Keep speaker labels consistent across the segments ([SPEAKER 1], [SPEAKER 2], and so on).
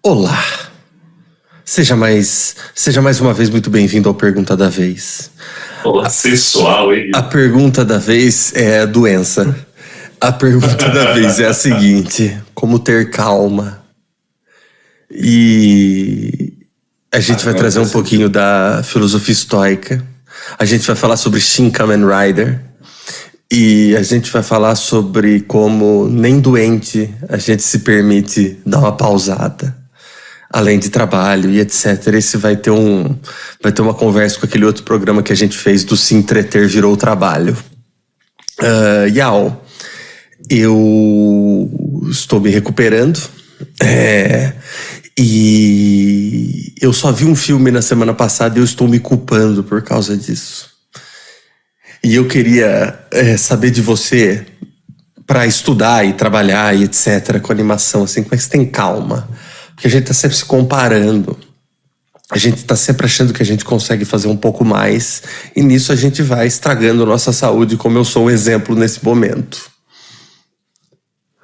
[SPEAKER 1] Olá! Seja mais uma vez muito bem-vindo ao Pergunta da Vez.
[SPEAKER 2] Olá, sensual, hein?
[SPEAKER 1] A pergunta da vez é a doença. A pergunta da vez é a seguinte: como ter calma? E a gente vai trazer um pouquinho da filosofia estoica. A gente vai falar sobre Shin Kamen Rider. E a gente vai falar sobre como nem doente a gente se permite dar uma pausada. Além de trabalho e etc. Esse vai ter uma conversa com aquele outro programa que a gente fez do Se Entreter Virou Trabalho. Yao, eu estou me recuperando. E eu só vi um filme na semana passada e eu estou me culpando por causa disso. E eu queria saber de você, para estudar e trabalhar e etc. com animação, assim, como é que você tem calma? Porque a gente tá sempre se comparando. A gente tá sempre achando que a gente consegue fazer um pouco mais. E nisso a gente vai estragando a nossa saúde, como eu sou um exemplo nesse momento.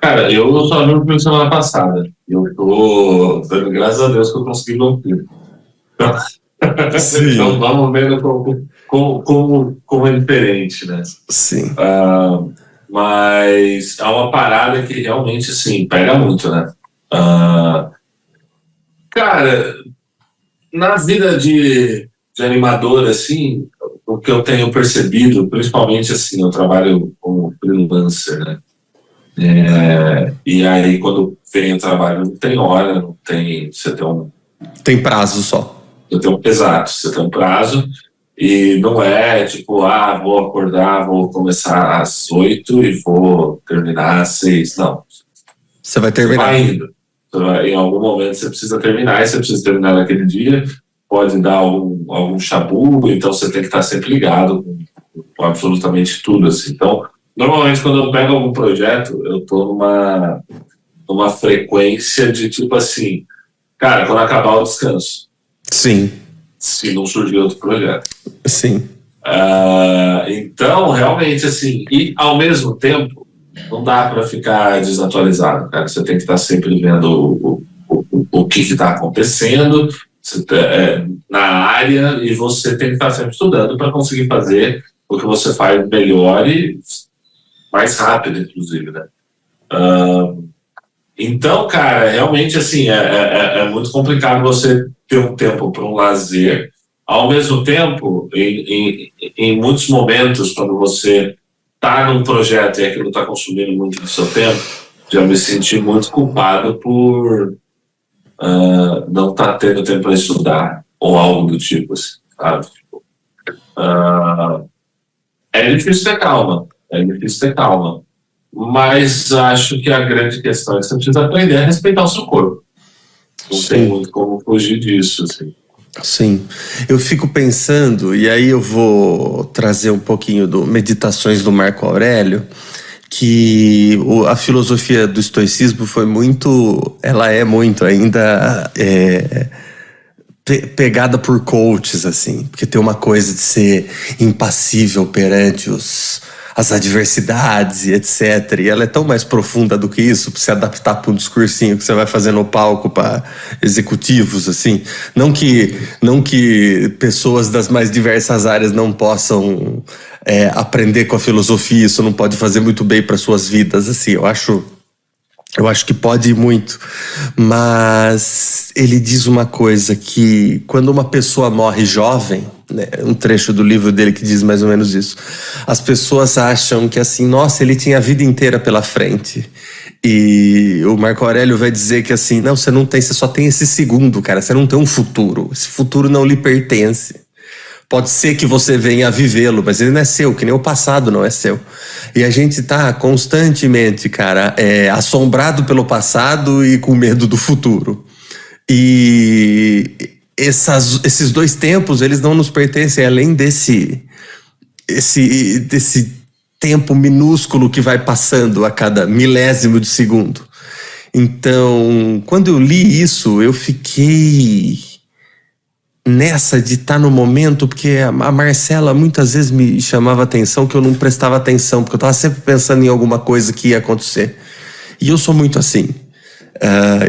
[SPEAKER 2] Cara, eu só vi o filme semana passada. Eu tô dando graças a Deus que eu consegui ver o filme. Então vamos vendo como é diferente, né?
[SPEAKER 1] Sim.
[SPEAKER 2] Mas é uma parada que realmente, assim, pega muito, né? Cara, na vida de animador, assim, o que eu tenho percebido, principalmente, assim, eu trabalho como freelancer, né? E aí, quando vem o trabalho, não tem hora, não tem... Você tem um...
[SPEAKER 1] Tem prazo só.
[SPEAKER 2] Exato, você tem um prazo e não é tipo, vou acordar, vou começar às 8 e vou terminar às 6, não.
[SPEAKER 1] Você vai terminar.
[SPEAKER 2] Você vai indo. Em algum momento você precisa terminar, e você precisa terminar naquele dia, pode dar algum chabu, então você tem que estar sempre ligado com absolutamente tudo, assim. Então, normalmente quando eu pego algum projeto, eu tô numa frequência de tipo assim, cara, quando acabar o descanso.
[SPEAKER 1] Sim.
[SPEAKER 2] Se não surgir outro projeto.
[SPEAKER 1] Sim.
[SPEAKER 2] Então, realmente, assim, e ao mesmo tempo, não dá para ficar desatualizado, cara. Você tem que estar sempre vendo o que está acontecendo na área, e você tem que estar sempre estudando para conseguir fazer o que você faz melhor e mais rápido, inclusive, né? Então, cara, realmente, assim, é muito complicado você ter um tempo para um lazer. Ao mesmo tempo, em muitos momentos, quando você está num projeto e aquilo está consumindo muito do seu tempo, já me senti muito culpado por não estar tendo tempo para estudar ou algo do tipo, assim, sabe? É difícil ter calma. Mas acho que a grande questão é que você precisa aprender a respeitar o seu corpo. Não tem muito como fugir disso, assim.
[SPEAKER 1] Sim, eu fico pensando, e aí eu vou trazer um pouquinho do Meditações do Marco Aurélio, que a filosofia do estoicismo ela é muito ainda pegada por coaches, assim, porque tem uma coisa de ser impassível perante as adversidades e etc. E ela é tão mais profunda do que isso, para se adaptar para um discursinho que você vai fazer no palco para executivos, assim. Não que pessoas das mais diversas áreas não possam aprender com a filosofia, isso não pode fazer muito bem para suas vidas, assim. Eu acho que pode ir muito, mas ele diz uma coisa que quando uma pessoa morre jovem, né, um trecho do livro dele que diz mais ou menos isso, as pessoas acham que assim, nossa, ele tinha a vida inteira pela frente. E o Marco Aurélio vai dizer que assim, não, você só tem esse segundo, cara, você não tem um futuro, esse futuro não lhe pertence. Pode ser que você venha a vivê-lo, mas ele não é seu, que nem o passado não é seu. E a gente tá constantemente, cara, assombrado pelo passado e com medo do futuro. E esses dois tempos, eles não nos pertencem, além desse tempo minúsculo que vai passando a cada milésimo de segundo. Então, quando eu li isso, eu fiquei nessa de estar no momento, porque a Marcela muitas vezes me chamava atenção que eu não prestava atenção, porque eu estava sempre pensando em alguma coisa que ia acontecer. E eu sou muito assim.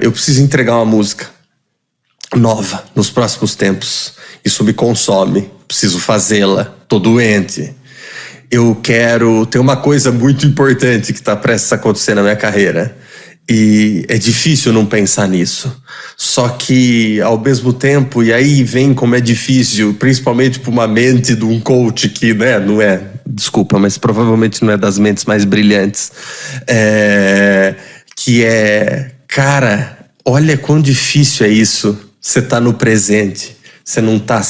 [SPEAKER 1] Eu preciso entregar uma música. nova nos próximos tempos. Isso me consome. Preciso fazê-la. Tô doente. Eu quero... Tem uma coisa muito importante que está prestes a acontecer na minha carreira. E é difícil não pensar nisso. Só que, ao mesmo tempo, e aí vem como é difícil, principalmente para uma mente de um coach que, né, não é... Desculpa, mas provavelmente não é das mentes mais brilhantes. Que é... Cara, olha quão difícil é isso. Você tá no presente. Você não tá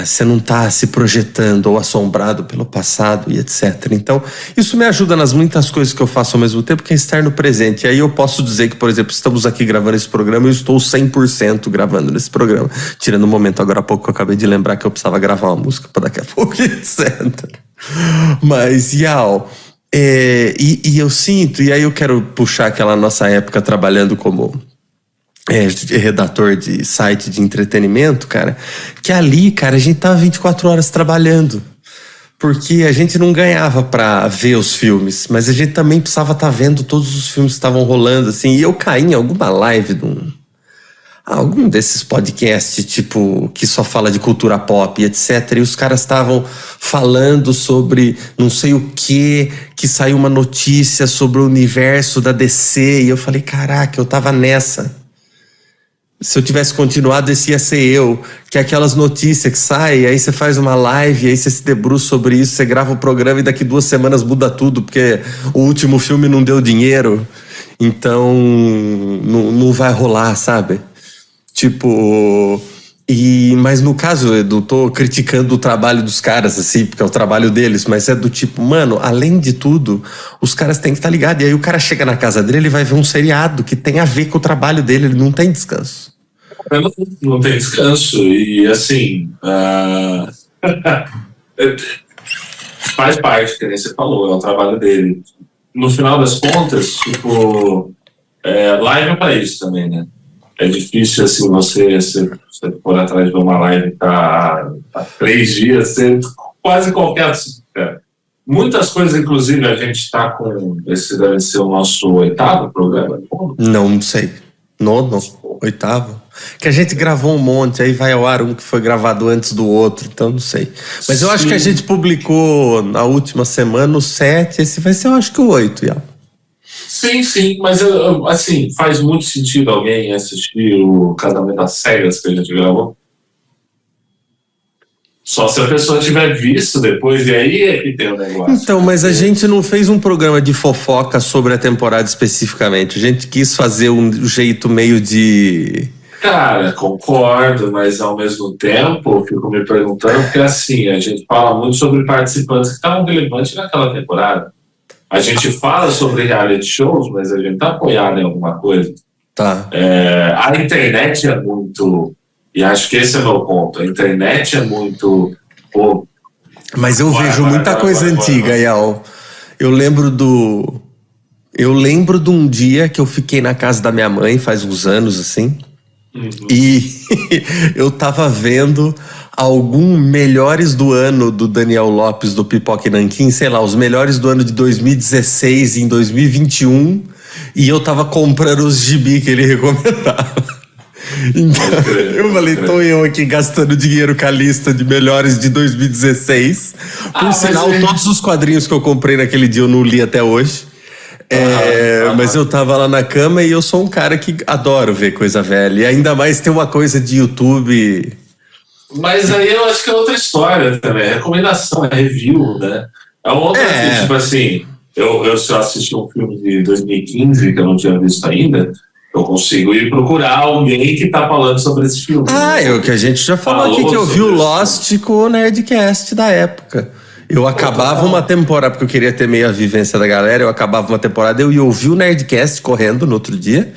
[SPEAKER 1] você não tá se projetando ou assombrado pelo passado e etc. Então, isso me ajuda nas muitas coisas que eu faço ao mesmo tempo, que é estar no presente. E aí eu posso dizer que, por exemplo, estamos aqui gravando esse programa, eu estou 100% gravando nesse programa. Tirando o momento agora há pouco que eu acabei de lembrar que eu precisava gravar uma música para daqui a pouco, etc. Mas, Yao, e eu sinto, e aí eu quero puxar aquela nossa época trabalhando como... redator de site de entretenimento, cara, que ali, cara, a gente tava 24 horas trabalhando, porque a gente não ganhava pra ver os filmes, mas a gente também precisava estar vendo todos os filmes que estavam rolando, assim, e eu caí em alguma live de algum desses podcasts, tipo, que só fala de cultura pop e etc, e os caras estavam falando sobre não sei o que saiu uma notícia sobre o universo da DC, e eu falei, caraca, eu tava nessa. Se eu tivesse continuado, esse ia ser eu. Que é aquelas notícias que saem, aí você faz uma live, aí você se debruça sobre isso, você grava o programa e daqui 2 semanas muda tudo, porque o último filme não deu dinheiro. Então, não vai rolar, sabe? Tipo... Mas no caso, eu não tô criticando o trabalho dos caras, assim, porque é o trabalho deles, mas é do tipo, mano, além de tudo, os caras têm que estar ligados. E aí o cara chega na casa dele, ele vai ver um seriado que tem a ver com o trabalho dele, ele não tem descanso.
[SPEAKER 2] Não tem descanso. E assim, faz parte, que nem você falou, é o trabalho dele. No final das contas, tipo, live é pra isso também, né? É difícil, assim, você for atrás de uma live há 3 dias, você, quase qualquer assunto, cara. Muitas coisas, inclusive, a gente está com... Esse deve ser o nosso 8º programa.
[SPEAKER 1] Não sei. 9º? 8º? Que a gente gravou um monte, aí vai ao ar um que foi gravado antes do outro, então não sei. Mas eu acho que a gente publicou na última semana o 7, esse vai ser, eu acho que o 8, já.
[SPEAKER 2] Sim, mas assim, faz muito sentido alguém assistir o Casamento às Cegas que a gente gravou. Só se a pessoa tiver visto depois, e aí é que tem o negócio.
[SPEAKER 1] Então, mas a gente não fez um programa de fofoca sobre a temporada especificamente. A gente quis fazer um jeito meio de...
[SPEAKER 2] Cara, concordo, mas ao mesmo tempo eu fico me perguntando, porque assim, a gente fala muito sobre participantes que estavam relevantes naquela temporada. A gente fala sobre reality shows, mas a gente tá apoiado em alguma coisa.
[SPEAKER 1] Tá.
[SPEAKER 2] A internet é muito... E acho que esse é o meu ponto. A internet é muito...
[SPEAKER 1] Mas eu vejo muita coisa antiga, Yao. Eu lembro de um dia que eu fiquei na casa da minha mãe, faz uns anos, assim. Uhum. E eu tava vendo... algum melhores do ano do Daniel Lopes do Pipoca e Nanquim, sei lá, os melhores do ano de 2016 em 2021, e eu tava comprando os gibi que ele recomendava. Então, eu falei, tô eu aqui gastando dinheiro com a lista de melhores de 2016. Por sinal, todos os quadrinhos que eu comprei naquele dia eu não li até hoje. Mas eu tava lá na cama e eu sou um cara que adoro ver coisa velha. E ainda mais tem uma coisa de YouTube...
[SPEAKER 2] Mas aí eu acho que é outra história também. É recomendação, é review, né? É uma outra coisa, tipo assim, se eu assistir um filme de 2015 que eu não tinha visto ainda, eu consigo ir procurar alguém que tá falando sobre esse filme.
[SPEAKER 1] É o que a gente já falou aqui, que eu vi o Lost com o Nerdcast da época. Eu acabava uma temporada, porque eu queria ter meio a vivência da galera, eu acabava uma temporada, eu ia ouvir o Nerdcast correndo no outro dia,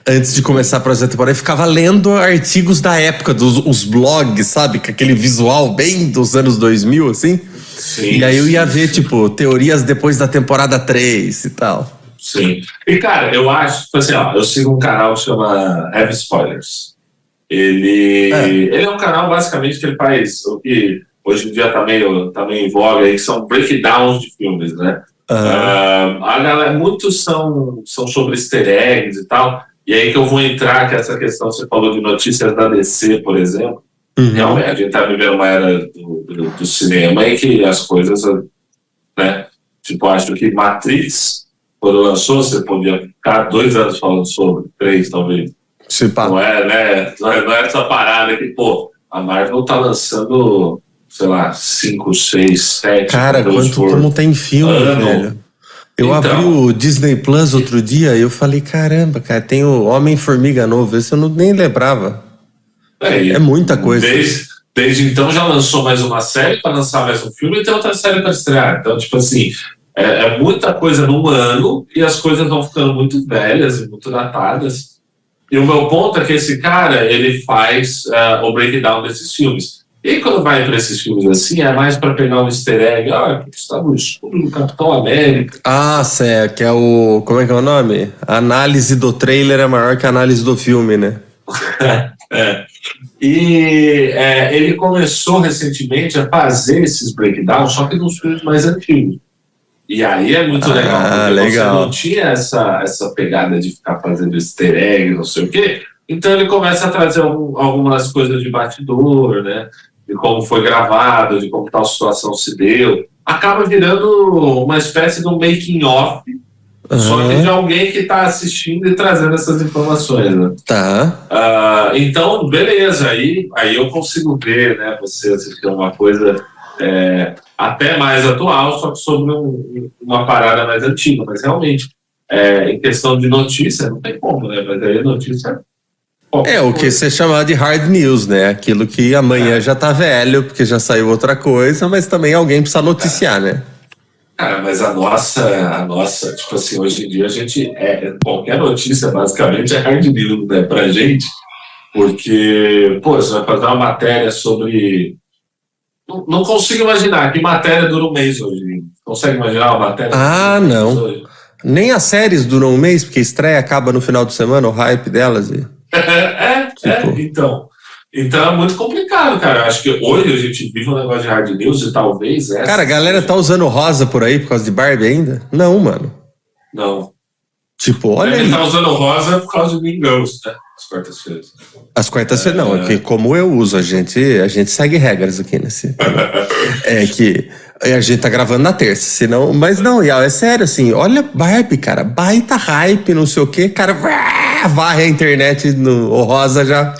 [SPEAKER 1] antes de começar a próxima temporada, eu ficava lendo artigos da época, os blogs, sabe? Com aquele visual bem dos anos 2000, assim. Sim, e aí eu ia ver, tipo, teorias depois da temporada 3 e tal.
[SPEAKER 2] Sim. E, cara, eu acho, tipo assim, eu sigo um canal que chama Heavy Spoilers. Ele é um canal, basicamente, que ele faz o que hoje em dia tá meio em voga aí, que são breakdowns de filmes, né? A galera, muitos são sobre easter eggs e tal. E aí que eu vou entrar, que essa questão, você falou de notícias da DC, por exemplo. Realmente, a gente está vivendo uma era do cinema em que as coisas, né? Tipo, acho que Matrix, quando lançou, você podia ficar 2 anos falando sobre, 3 talvez. Não é, né? Não é essa parada que, pô, a Marvel tá lançando, sei lá, 5, 6, 7.
[SPEAKER 1] Cara, como tem filme, velho. Eu abri o Disney Plus outro dia e eu falei, caramba, cara, tem o Homem-Formiga novo, esse eu nem lembrava. É muita coisa.
[SPEAKER 2] Desde então já lançou mais uma série para lançar mais um filme e tem outra série para estrear. Então, tipo assim, é muita coisa num ano e as coisas vão ficando muito velhas e muito datadas. E o meu ponto é que esse cara, ele faz o breakdown desses filmes. E aí, quando vai para esses filmes assim, é mais para pegar um easter egg. Porque está no escuro do Capitão América.
[SPEAKER 1] Que é o... Como é que é o nome? A análise do trailer é maior que a análise do filme, né?
[SPEAKER 2] E ele começou recentemente a fazer esses breakdowns, só que nos filmes mais antigos. E aí é muito legal, porque legal. Você não tinha essa pegada de ficar fazendo easter egg, não sei o quê. Então ele começa a trazer algumas coisas de bastidor, né? De como foi gravado, de como tal situação se deu. Acaba virando uma espécie de um making-of, só que de alguém que está assistindo e trazendo essas informações, né? Então, beleza, aí eu consigo ver, né, você assistir uma coisa até mais atual, só que sobre uma parada mais antiga, mas realmente, em questão de notícia, não tem como, né, mas aí a notícia...
[SPEAKER 1] o que você chama de hard news, né? Aquilo que amanhã já tá velho, porque já saiu outra coisa, mas também alguém precisa noticiar, né?
[SPEAKER 2] Cara, mas a nossa, tipo assim, hoje em dia a gente qualquer notícia basicamente é hard news, né, pra gente, porque, você vai fazer uma matéria sobre... Não consigo imaginar que matéria dura um mês hoje. Consegue imaginar uma matéria?
[SPEAKER 1] Não. Hoje? Nem as séries duram um mês, porque a estreia acaba no final de semana, o hype delas.
[SPEAKER 2] Então é muito complicado, cara. Eu acho que hoje a gente vive um negócio de hard news e talvez essa...
[SPEAKER 1] Cara, a galera tá usando rosa por aí por causa de Barbie ainda? Não, mano.
[SPEAKER 2] Não.
[SPEAKER 1] Tipo, olha aí.
[SPEAKER 2] Ele tá usando rosa por causa de Mean Girls, né? As quartas-feiras.
[SPEAKER 1] As quartas-feiras não, é que como eu uso, a gente segue regras aqui nesse... que a gente tá gravando na terça, senão... Mas não, é sério, assim, olha Barbie, cara, baita hype, não sei o quê, cara, varre a internet, o rosa já...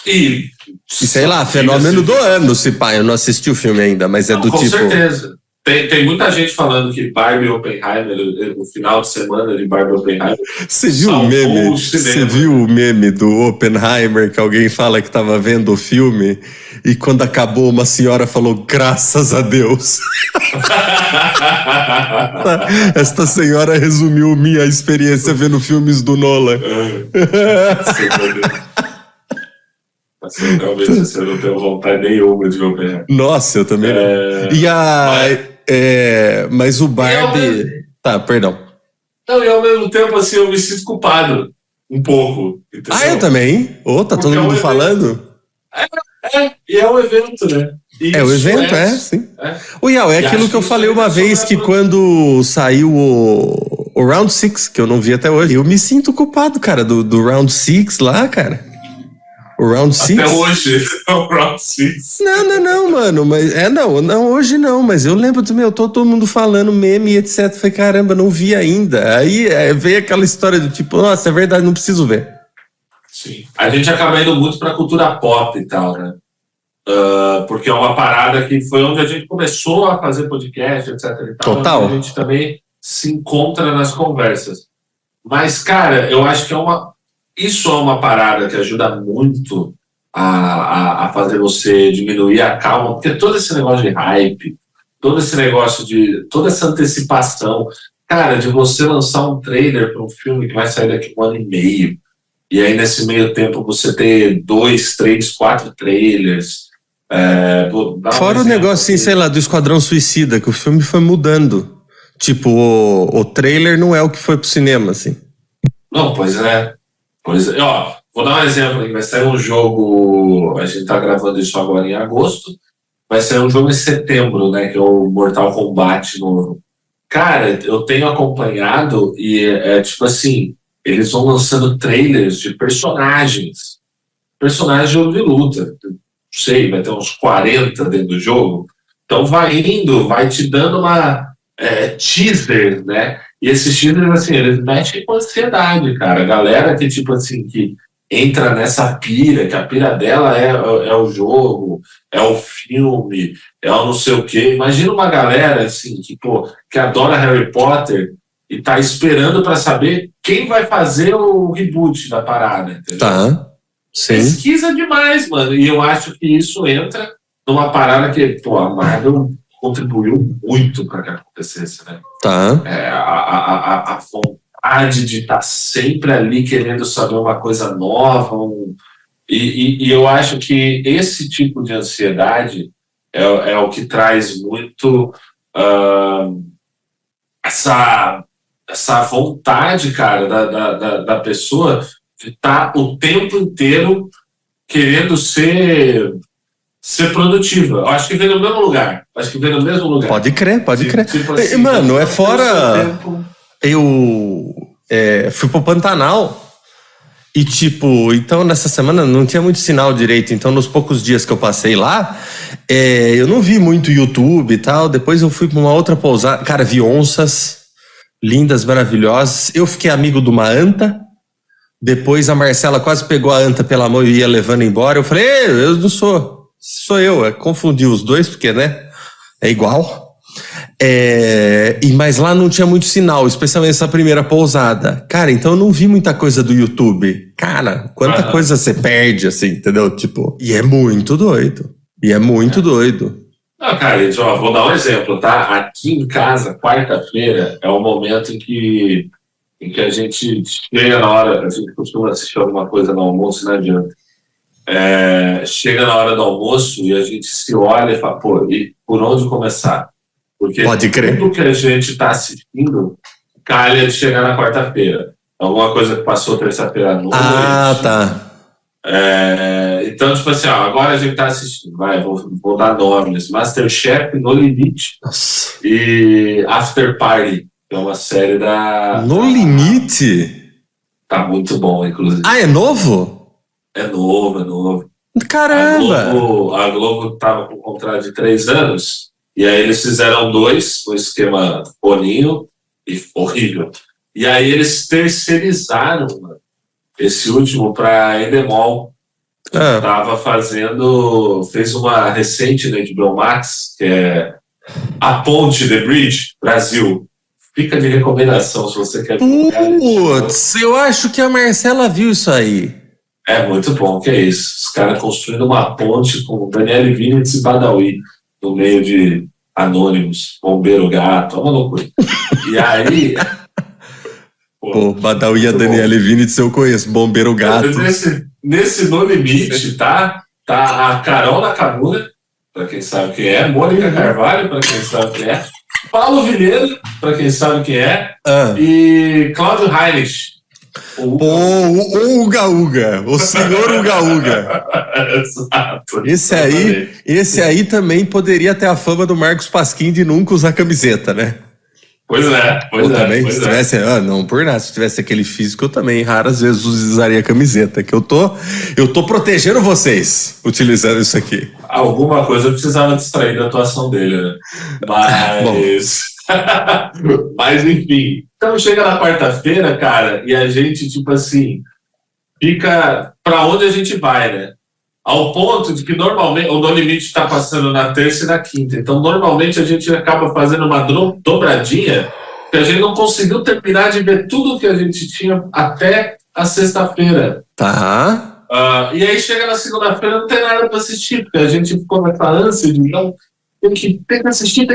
[SPEAKER 2] E
[SPEAKER 1] sei lá, fenômeno do ano, se pá, eu não assisti o filme ainda, mas do
[SPEAKER 2] com
[SPEAKER 1] tipo...
[SPEAKER 2] Com certeza. Tem muita gente falando que Barbie Oppenheimer, o final de semana de Barbie Oppenheimer...
[SPEAKER 1] Você viu o meme do Oppenheimer, que alguém fala que tava vendo o filme, e quando acabou uma senhora falou, graças a Deus. Esta senhora resumiu minha experiência vendo filmes do Nolan.
[SPEAKER 2] Realmente você não tem vontade nenhuma de ver Oppenheimer.
[SPEAKER 1] Nossa, eu também não. Mas o Barbie... perdão.
[SPEAKER 2] Não, e ao mesmo tempo, assim, eu me sinto culpado. Um pouco. Entendeu?
[SPEAKER 1] Eu também? Tá todo mundo falando?
[SPEAKER 2] E é um evento, né?
[SPEAKER 1] O evento, sim. O Iau, aquilo que eu falei uma vez, que quando saiu o Round 6, que eu não vi até hoje, eu me sinto culpado, cara, do Round 6 lá, cara. O Round 6?
[SPEAKER 2] Até hoje, é o Round 6.
[SPEAKER 1] Não, mano, mas... não, hoje não, mas eu lembro também, todo mundo falando meme e etc. Falei, caramba, não vi ainda. Aí veio aquela história do tipo, nossa, é verdade, não preciso ver.
[SPEAKER 2] Sim. A gente acaba indo muito pra cultura pop e tal, né? Porque é uma parada que foi onde a gente começou a fazer podcast, etc. E tal,
[SPEAKER 1] total.
[SPEAKER 2] Onde a gente também se encontra nas conversas. Mas, cara, eu acho que isso é uma parada que ajuda muito a fazer você diminuir a calma, porque todo esse negócio de hype, todo esse negócio toda essa antecipação, cara, de você lançar um trailer para um filme que vai sair daqui 1 ano e meio, e aí nesse meio tempo você ter 2, 3, 4 trailers.
[SPEAKER 1] Fora o negócio, assim, sei lá, do Esquadrão Suicida, que o filme foi mudando. Tipo, o trailer não é o que foi pro cinema, assim.
[SPEAKER 2] Não, pois é. Vou dar um exemplo. Vai sair um jogo, a gente tá gravando isso agora em agosto, vai sair um jogo em setembro, né, que é o Mortal Kombat novo. Cara, eu tenho acompanhado e tipo assim, eles vão lançando trailers de personagens de jogo de luta. Não sei, vai ter uns 40 dentro do jogo. Então vai te dando uma teaser, né? E esses teasers, assim, eles mexem com ansiedade, cara. A galera que, tipo assim, que entra nessa pira, que a pira dela é o jogo, é o filme, é o não sei o quê. Imagina uma galera, assim, que adora Harry Potter e tá esperando para saber quem vai fazer o reboot da parada, entendeu?
[SPEAKER 1] Tá. Sim.
[SPEAKER 2] Pesquisa demais, mano. E eu acho que isso entra numa parada que, a Marvel contribuiu muito para que acontecesse, né?
[SPEAKER 1] Tá.
[SPEAKER 2] A vontade de estar sempre ali querendo saber uma coisa nova. E eu acho que esse tipo de ansiedade é o que traz muito essa vontade, cara, da pessoa de estar o tempo inteiro querendo ser produtiva. Eu acho que vem no mesmo lugar.
[SPEAKER 1] Pode crer.
[SPEAKER 2] Tipo assim,
[SPEAKER 1] mano, é fora... Eu fui pro Pantanal e, tipo, então nessa semana não tinha muito sinal direito. Então, nos poucos dias que eu passei lá, eu não vi muito YouTube e tal. Depois eu fui pra uma outra pousada. Cara, vi onças lindas, maravilhosas. Eu fiquei amigo de uma anta. Depois a Marcela quase pegou a anta pela mão e ia levando embora. Eu falei, eu não sou eu. Confundi os dois, porque, né, é igual. Mas lá não tinha muito sinal, especialmente essa primeira pousada. Cara, então eu não vi muita coisa do YouTube. Cara, quanta coisa você perde, assim, entendeu? Tipo, e é muito doido.
[SPEAKER 2] Não, cara, então, vou dar um exemplo, tá? Aqui em casa, quarta-feira, é o momento em que a gente chega na hora, a gente costuma assistir alguma coisa no almoço, não adianta. Chega na hora do almoço e a gente se olha e fala, e por onde começar? Porque tudo que a gente está assistindo calha de chegar na quarta-feira. Alguma coisa que passou terça-feira à noite.
[SPEAKER 1] Tá.
[SPEAKER 2] Então, tipo assim, agora a gente está assistindo, vou dar nomes, Masterchef, No Limite.
[SPEAKER 1] Nossa.
[SPEAKER 2] E After Party, que é uma série da...
[SPEAKER 1] No Limite?
[SPEAKER 2] Tá muito bom, inclusive.
[SPEAKER 1] É novo?
[SPEAKER 2] É novo.
[SPEAKER 1] Caramba!
[SPEAKER 2] A Globo tava com um contrato de 3 anos, e aí eles fizeram 2, no esquema Boninho, e horrível. E aí eles terceirizaram, mano, esse último para Endemol. Fez uma recente na HBO Max, que é A Ponte, The Bridge, Brasil. Fica de recomendação se você quer.
[SPEAKER 1] Putz, eu acho que a Marcela viu isso aí.
[SPEAKER 2] É muito bom, que é isso. Os caras construindo uma ponte com Daniele Vinitz e Badawi no meio de Anônimos, Bombeiro Gato, uma loucura. E aí...
[SPEAKER 1] Badawi e a Daniele Vinitz eu conheço, Bombeiro Gato.
[SPEAKER 2] Nesse No Limite, tá a Carol Nakamura, pra quem sabe quem é, Mônica Carvalho, pra quem sabe quem é, Paulo Vilhena, pra quem sabe quem é, e Cláudio Heinrich.
[SPEAKER 1] O Uga Uga, o senhor Uga Uga.
[SPEAKER 2] Exato.
[SPEAKER 1] Esse aí também poderia ter a fama do Marcos Pasquim de nunca usar camiseta, né?
[SPEAKER 2] Pois é.
[SPEAKER 1] Se tivesse, não por nada, se tivesse aquele físico, eu também raras vezes usaria camiseta, que eu tô protegendo vocês utilizando isso aqui.
[SPEAKER 2] Alguma coisa eu precisava distrair da atuação dele, né? Mas enfim. Então chega na quarta-feira, cara, e a gente, tipo assim, fica pra onde a gente vai, né? Ao ponto de que normalmente o No Limite está passando na terça e na quinta. Então, normalmente a gente acaba fazendo uma dobradinha que a gente não conseguiu terminar de ver tudo que a gente tinha até a sexta-feira.
[SPEAKER 1] Tá.
[SPEAKER 2] E aí chega na segunda-feira não tem nada para assistir, porque a gente ficou nessa ânsia de não tem que assistir.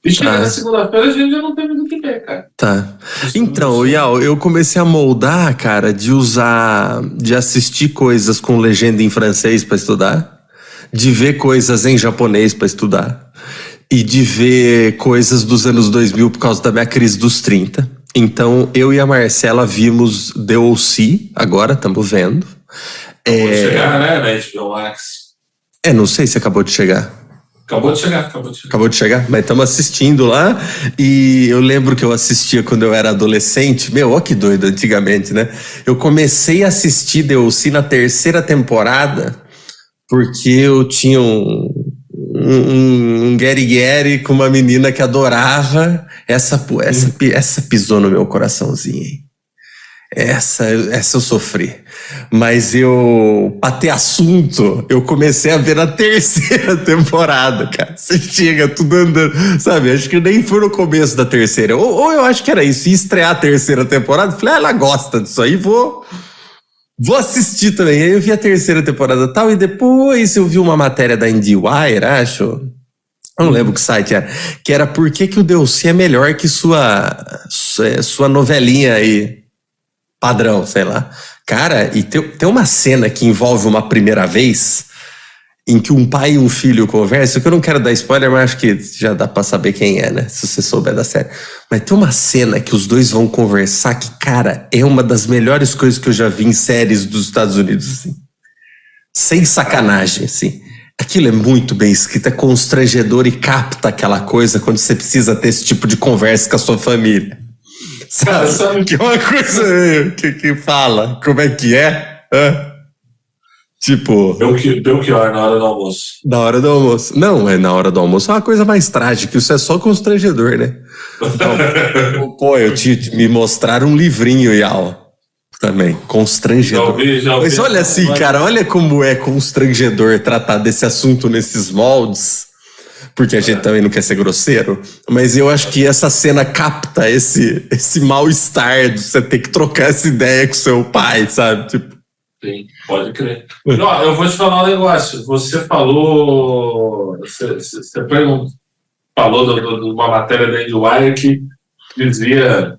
[SPEAKER 2] E chega na segunda-feira a gente já não tem mais o que ver, cara.
[SPEAKER 1] Tá. Então, Iau, eu comecei a moldar, cara, de assistir coisas com legenda em francês pra estudar, de ver coisas em japonês pra estudar, e de ver coisas dos anos 2000 por causa da minha crise dos 30. Então, eu e a Marcela vimos The O.C., agora estamos vendo.
[SPEAKER 2] Acabou de chegar, né, na HBO Max.
[SPEAKER 1] Não sei se acabou de chegar.
[SPEAKER 2] Acabou de chegar, acabou de chegar.
[SPEAKER 1] Acabou de chegar, mas estamos assistindo lá. E eu lembro que eu assistia quando eu era adolescente. Meu, ó que doido, antigamente, né? Eu comecei a assistir The O.C. na 3ª temporada porque eu tinha um guerre-guerre com uma menina que adorava. Essa pisou no meu coraçãozinho, hein? Essa eu sofri. Mas pra ter assunto, eu comecei a ver na 3ª temporada, cara. Você chega tudo andando, sabe? Acho que nem foi no começo da 3ª. Ou eu acho que era isso, ia estrear a 3ª temporada. Falei, ela gosta disso aí, vou assistir também. Aí eu vi a 3ª temporada e tal, e depois eu vi uma matéria da IndieWire, acho. Eu não lembro que site era. Que era por que o The O.C. é melhor que sua novelinha aí. Padrão, sei lá. Cara, e tem uma cena que envolve uma primeira vez em que um pai e um filho conversam, que eu não quero dar spoiler, mas acho que já dá pra saber quem é, né? Se você souber da série. Mas tem uma cena que os dois vão conversar que, cara, é uma das melhores coisas que eu já vi em séries dos Estados Unidos, assim. Sem sacanagem, assim. Aquilo é muito bem escrito, é constrangedor e capta aquela coisa quando você precisa ter esse tipo de conversa com a sua família. Sabe? Que é uma coisa que fala, como é que é? Tipo...
[SPEAKER 2] Belchior na hora do almoço.
[SPEAKER 1] Na hora do almoço. Não, na hora do almoço é uma coisa mais trágica, isso é só constrangedor, né? Então, pô, me mostraram um livrinho, Yal, também, constrangedor.
[SPEAKER 2] Já ouvi,
[SPEAKER 1] mas olha assim, cara, olha como é constrangedor tratar desse assunto nesses moldes. Porque a gente também não quer ser grosseiro, mas eu acho que essa cena capta esse mal-estar de você ter que trocar essa ideia com seu pai, sabe? Tipo...
[SPEAKER 2] Sim, pode crer. Não, eu vou te falar um negócio. Você falou... Você falou de uma matéria da IndieWire que dizia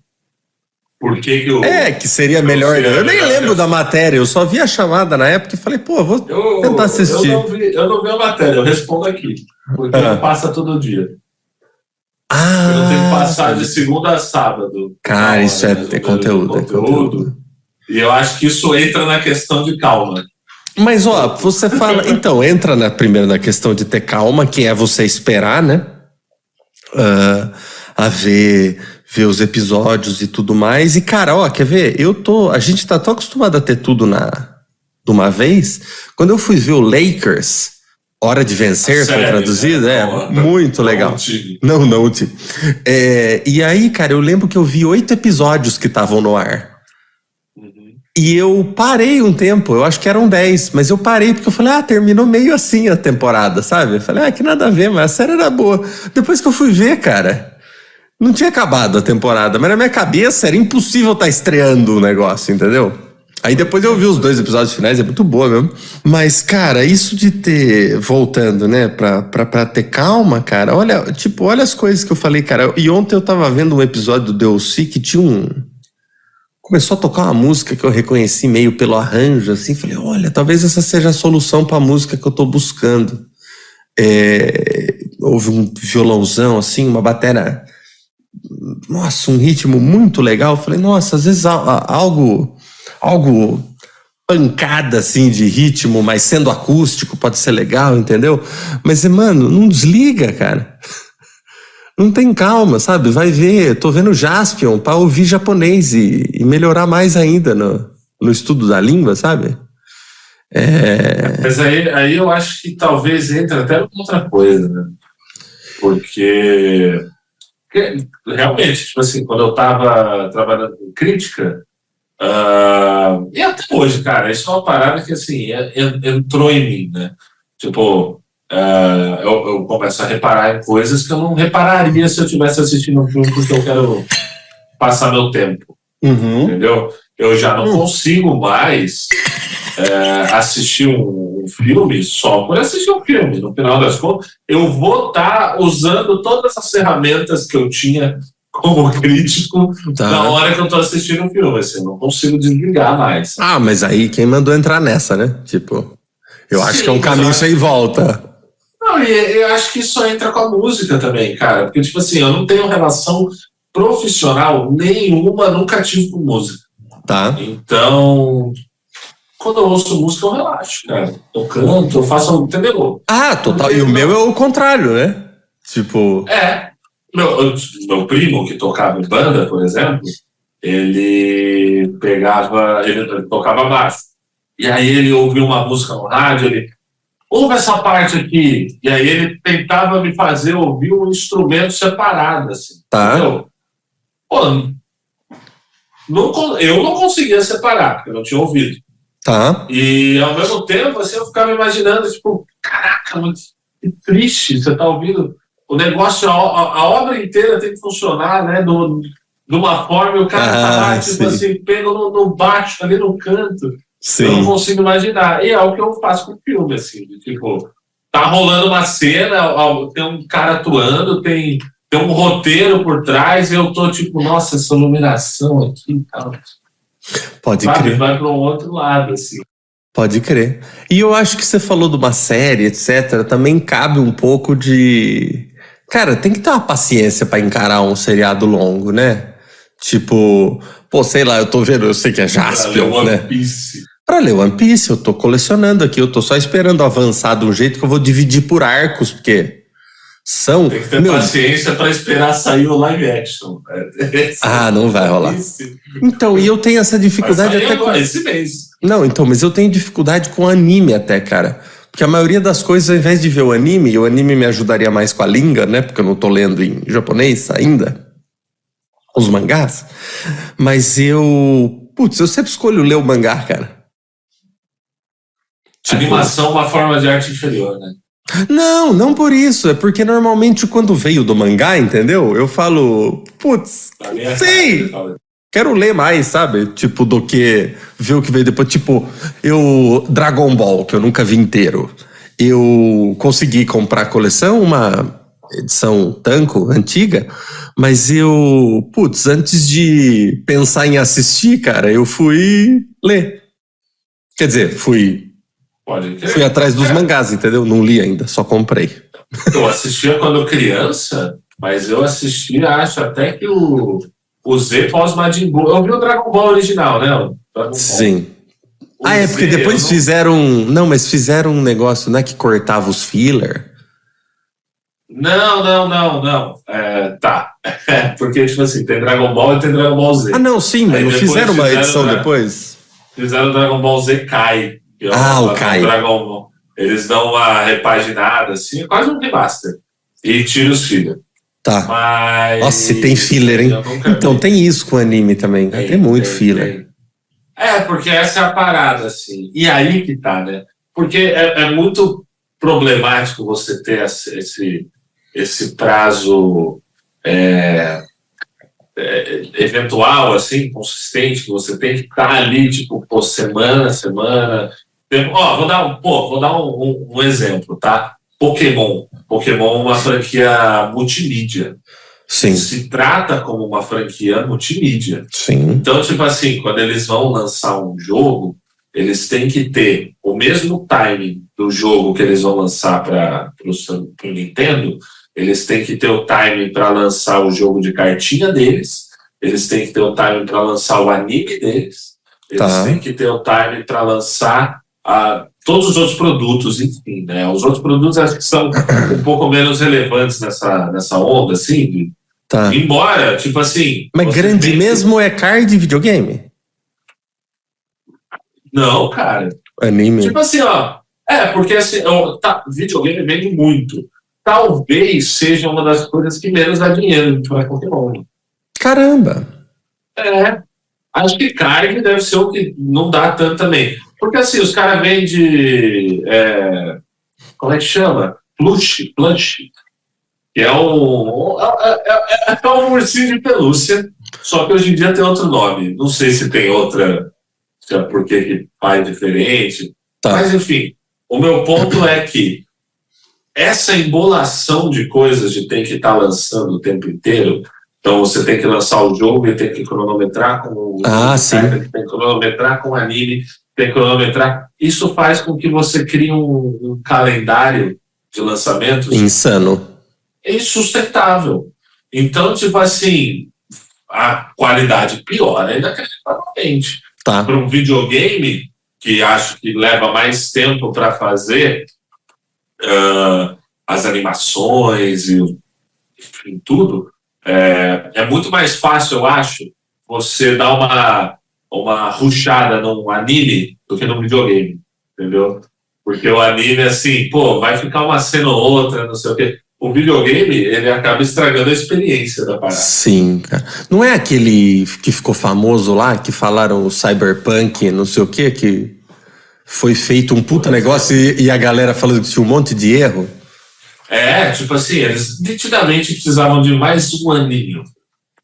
[SPEAKER 2] por que o...
[SPEAKER 1] que seria melhor... Eu nem lembro da matéria, eu só vi a chamada na época e falei, pô, vou tentar assistir.
[SPEAKER 2] Eu não vi a matéria, eu respondo aqui. Porque não passa todo dia.
[SPEAKER 1] Eu
[SPEAKER 2] tenho que passar de segunda a sábado.
[SPEAKER 1] Cara, isso é conteúdo.
[SPEAKER 2] E eu acho que isso entra na questão de calma.
[SPEAKER 1] Mas, ó, você fala... Então, entra primeiro na questão de ter calma, que é você esperar, né? A ver os episódios e tudo mais. E, cara, ó, quer ver? A gente tá tão acostumado a ter tudo de uma vez. Quando eu fui ver o Lakers... Hora de Vencer, foi traduzido? Muito legal. Não. E aí, cara, eu lembro que eu vi 8 episódios que estavam no ar. E eu parei um tempo, eu acho que eram 10, mas eu parei porque eu falei, terminou meio assim a temporada, sabe? Eu falei, que nada a ver, mas a série era boa. Depois que eu fui ver, cara, não tinha acabado a temporada, mas na minha cabeça era impossível estar estreando o negócio, entendeu? Aí depois eu vi os 2 episódios finais, é muito boa mesmo. Mas, cara, isso de ter... Voltando, né, pra ter calma, cara, olha as coisas que eu falei, cara. E ontem eu tava vendo um episódio do The O.C. que tinha começou a tocar uma música que eu reconheci meio pelo arranjo, assim. Falei, olha, talvez essa seja a solução pra música que eu tô buscando. Houve um violãozão, assim, uma bateria... Nossa, um ritmo muito legal. Falei, nossa, às vezes algo pancada, assim, de ritmo, mas sendo acústico, pode ser legal, entendeu? Mas, mano, não desliga, cara. Não tem calma, sabe? Vai ver, tô vendo Jaspion pra ouvir japonês e melhorar mais ainda no estudo da língua, sabe?
[SPEAKER 2] Mas aí eu acho que talvez entre até outra coisa, né? Porque realmente, tipo assim, quando eu tava trabalhando com crítica, e até hoje, cara, isso é uma parada que, assim, entrou em mim, né? Tipo, eu começo a reparar em coisas que eu não repararia se eu estivesse assistindo um filme porque eu quero passar meu tempo, entendeu? Eu já não consigo mais assistir um filme só por assistir um filme. No final das contas, eu vou estar usando todas as ferramentas que eu tinha como crítico na hora que eu tô assistindo um filme, assim, eu não consigo desligar mais.
[SPEAKER 1] Mas aí quem mandou entrar nessa, né? Tipo, eu acho que é um caminho sem volta.
[SPEAKER 2] Não, e eu acho que isso entra com a música também, cara, porque, tipo assim, eu não tenho relação profissional nenhuma, nunca tive com música.
[SPEAKER 1] Tá.
[SPEAKER 2] Então, quando eu ouço música, eu relaxo, cara. Eu canto, eu faço, entendeu?
[SPEAKER 1] Ah, total. E o meu é o contrário, né? Tipo.
[SPEAKER 2] Meu primo, que tocava em banda, por exemplo, ele tocava baixo. E aí ele ouvia uma música no rádio, ele ouve essa parte aqui. E aí ele tentava me fazer ouvir um instrumento separado, assim.
[SPEAKER 1] Tá.
[SPEAKER 2] Entendeu? Pô, eu não conseguia separar, porque eu não tinha ouvido.
[SPEAKER 1] Tá.
[SPEAKER 2] E ao mesmo tempo, assim, eu ficava imaginando, tipo, caraca, mas que triste, você tá ouvindo o negócio, a obra inteira tem que funcionar, né, de uma forma, e o cara tá lá, tipo assim, pega no baixo, ali no canto.
[SPEAKER 1] Sim.
[SPEAKER 2] Eu não consigo imaginar. E é o que eu faço com o filme, assim, tipo, tá rolando uma cena, tem um cara atuando, tem um roteiro por trás, e eu tô tipo, nossa, essa iluminação aqui e tal.
[SPEAKER 1] Pode crer.
[SPEAKER 2] Vai para um outro lado, assim.
[SPEAKER 1] Pode crer. E eu acho que você falou de uma série, etc. Também cabe um pouco de... Cara, tem que ter uma paciência pra encarar um seriado longo, né? Tipo, pô, sei lá, eu sei que é Jaspion, né?
[SPEAKER 2] One Piece.
[SPEAKER 1] Pra ler One Piece, eu tô colecionando aqui, eu tô só esperando avançar de um jeito que eu vou dividir por arcos, porque são...
[SPEAKER 2] Tem que ter paciência pra esperar sair o live action.
[SPEAKER 1] Não vai rolar. Então, e eu tenho essa dificuldade até
[SPEAKER 2] agora, esse mês.
[SPEAKER 1] Não, então, mas eu tenho dificuldade com anime até, cara. Porque a maioria das coisas, ao invés de ver o anime me ajudaria mais com a língua, né? Porque eu não tô lendo em japonês ainda. Os mangás. Mas eu sempre escolho ler o mangá, cara.
[SPEAKER 2] Tipo, animação é uma forma de arte inferior, né?
[SPEAKER 1] Não por isso. É porque normalmente quando veio do mangá, entendeu? Eu falo, sei! Quero ler mais, sabe? Tipo, do que ver o que veio depois. Tipo, Dragon Ball, que eu nunca vi inteiro. Eu consegui comprar a coleção, uma edição Tanco, antiga, mas antes de pensar em assistir, cara, eu fui ler. Quer dizer, fui atrás dos mangás, entendeu? Não li ainda, só comprei.
[SPEAKER 2] Eu assistia quando criança, mas eu assisti, acho até que o Z pós-Majin Buu. Eu vi o Dragon Ball original, né?
[SPEAKER 1] Sim. Porque depois fizeram... Não, mas fizeram um negócio, né? Que cortava os filler.
[SPEAKER 2] Não. Tá. Porque, tipo assim, tem Dragon Ball e tem Dragon Ball Z.
[SPEAKER 1] Não, sim, mas não fizeram uma edição depois?
[SPEAKER 2] Fizeram o Dragon Ball Z Kai.
[SPEAKER 1] O Kai.
[SPEAKER 2] Dragon Ball. Eles dão uma repaginada, assim, quase um remaster. E tira os filler.
[SPEAKER 1] Tá.
[SPEAKER 2] Mas...
[SPEAKER 1] Nossa, se tem filler, hein? Então, tem isso com o anime também. Tem muito filler.
[SPEAKER 2] Porque essa é a parada, assim. E aí que tá, né? Porque é muito problemático você ter esse prazo eventual, assim, consistente, que você tem que estar ali, tipo, semana a semana. Vou dar um exemplo, tá? Pokémon é uma franquia multimídia.
[SPEAKER 1] Sim.
[SPEAKER 2] Se trata como uma franquia multimídia.
[SPEAKER 1] Sim.
[SPEAKER 2] Então, tipo assim, quando eles vão lançar um jogo, eles têm que ter o mesmo timing do jogo que eles vão lançar para o Nintendo, eles têm que ter o timing para lançar o jogo de cartinha deles, eles têm que ter o timing para lançar o anime deles, eles têm que ter o timing para lançar todos os outros produtos, enfim, né? Os outros produtos acho que são um pouco menos relevantes nessa onda, assim, embora, tipo assim...
[SPEAKER 1] Mas grande mesmo é card e videogame?
[SPEAKER 2] Não, cara.
[SPEAKER 1] Anime.
[SPEAKER 2] Tipo assim, porque assim, videogame vende muito. Talvez seja uma das coisas que menos dá dinheiro para Pokémon.
[SPEAKER 1] Caramba!
[SPEAKER 2] Acho que card deve ser o que não dá tanto também. Porque assim, os caras vendem... como é que chama? Plush. Que é um ursinho de pelúcia. Só que hoje em dia tem outro nome. Não sei se tem outra... por que faz diferente. Mas, enfim, o meu ponto é que essa embolação de coisas de ter que estar lançando o tempo inteiro, então você tem que lançar o jogo e tem que cronometrar com o tem que cronometrar com o anime, tem que cronometrar. Isso faz com que você crie um calendário de lançamentos
[SPEAKER 1] insano.
[SPEAKER 2] Insustentável. Então, tipo assim, a qualidade piora ainda que provavelmente. Para um videogame, que acho que leva mais tempo para fazer as animações e enfim, tudo, é muito mais fácil, eu acho, você dar uma rushada num anime do que num videogame, entendeu? Porque o anime, assim, pô, vai ficar uma cena ou outra, não sei o quê. O videogame, ele acaba estragando a experiência da parada.
[SPEAKER 1] Sim, cara. Não é aquele que ficou famoso lá, que falaram o Cyberpunk, não sei o quê, que foi feito um puta negócio e a galera falando que tinha um monte de erro?
[SPEAKER 2] Tipo assim, eles nitidamente precisavam de mais um aninho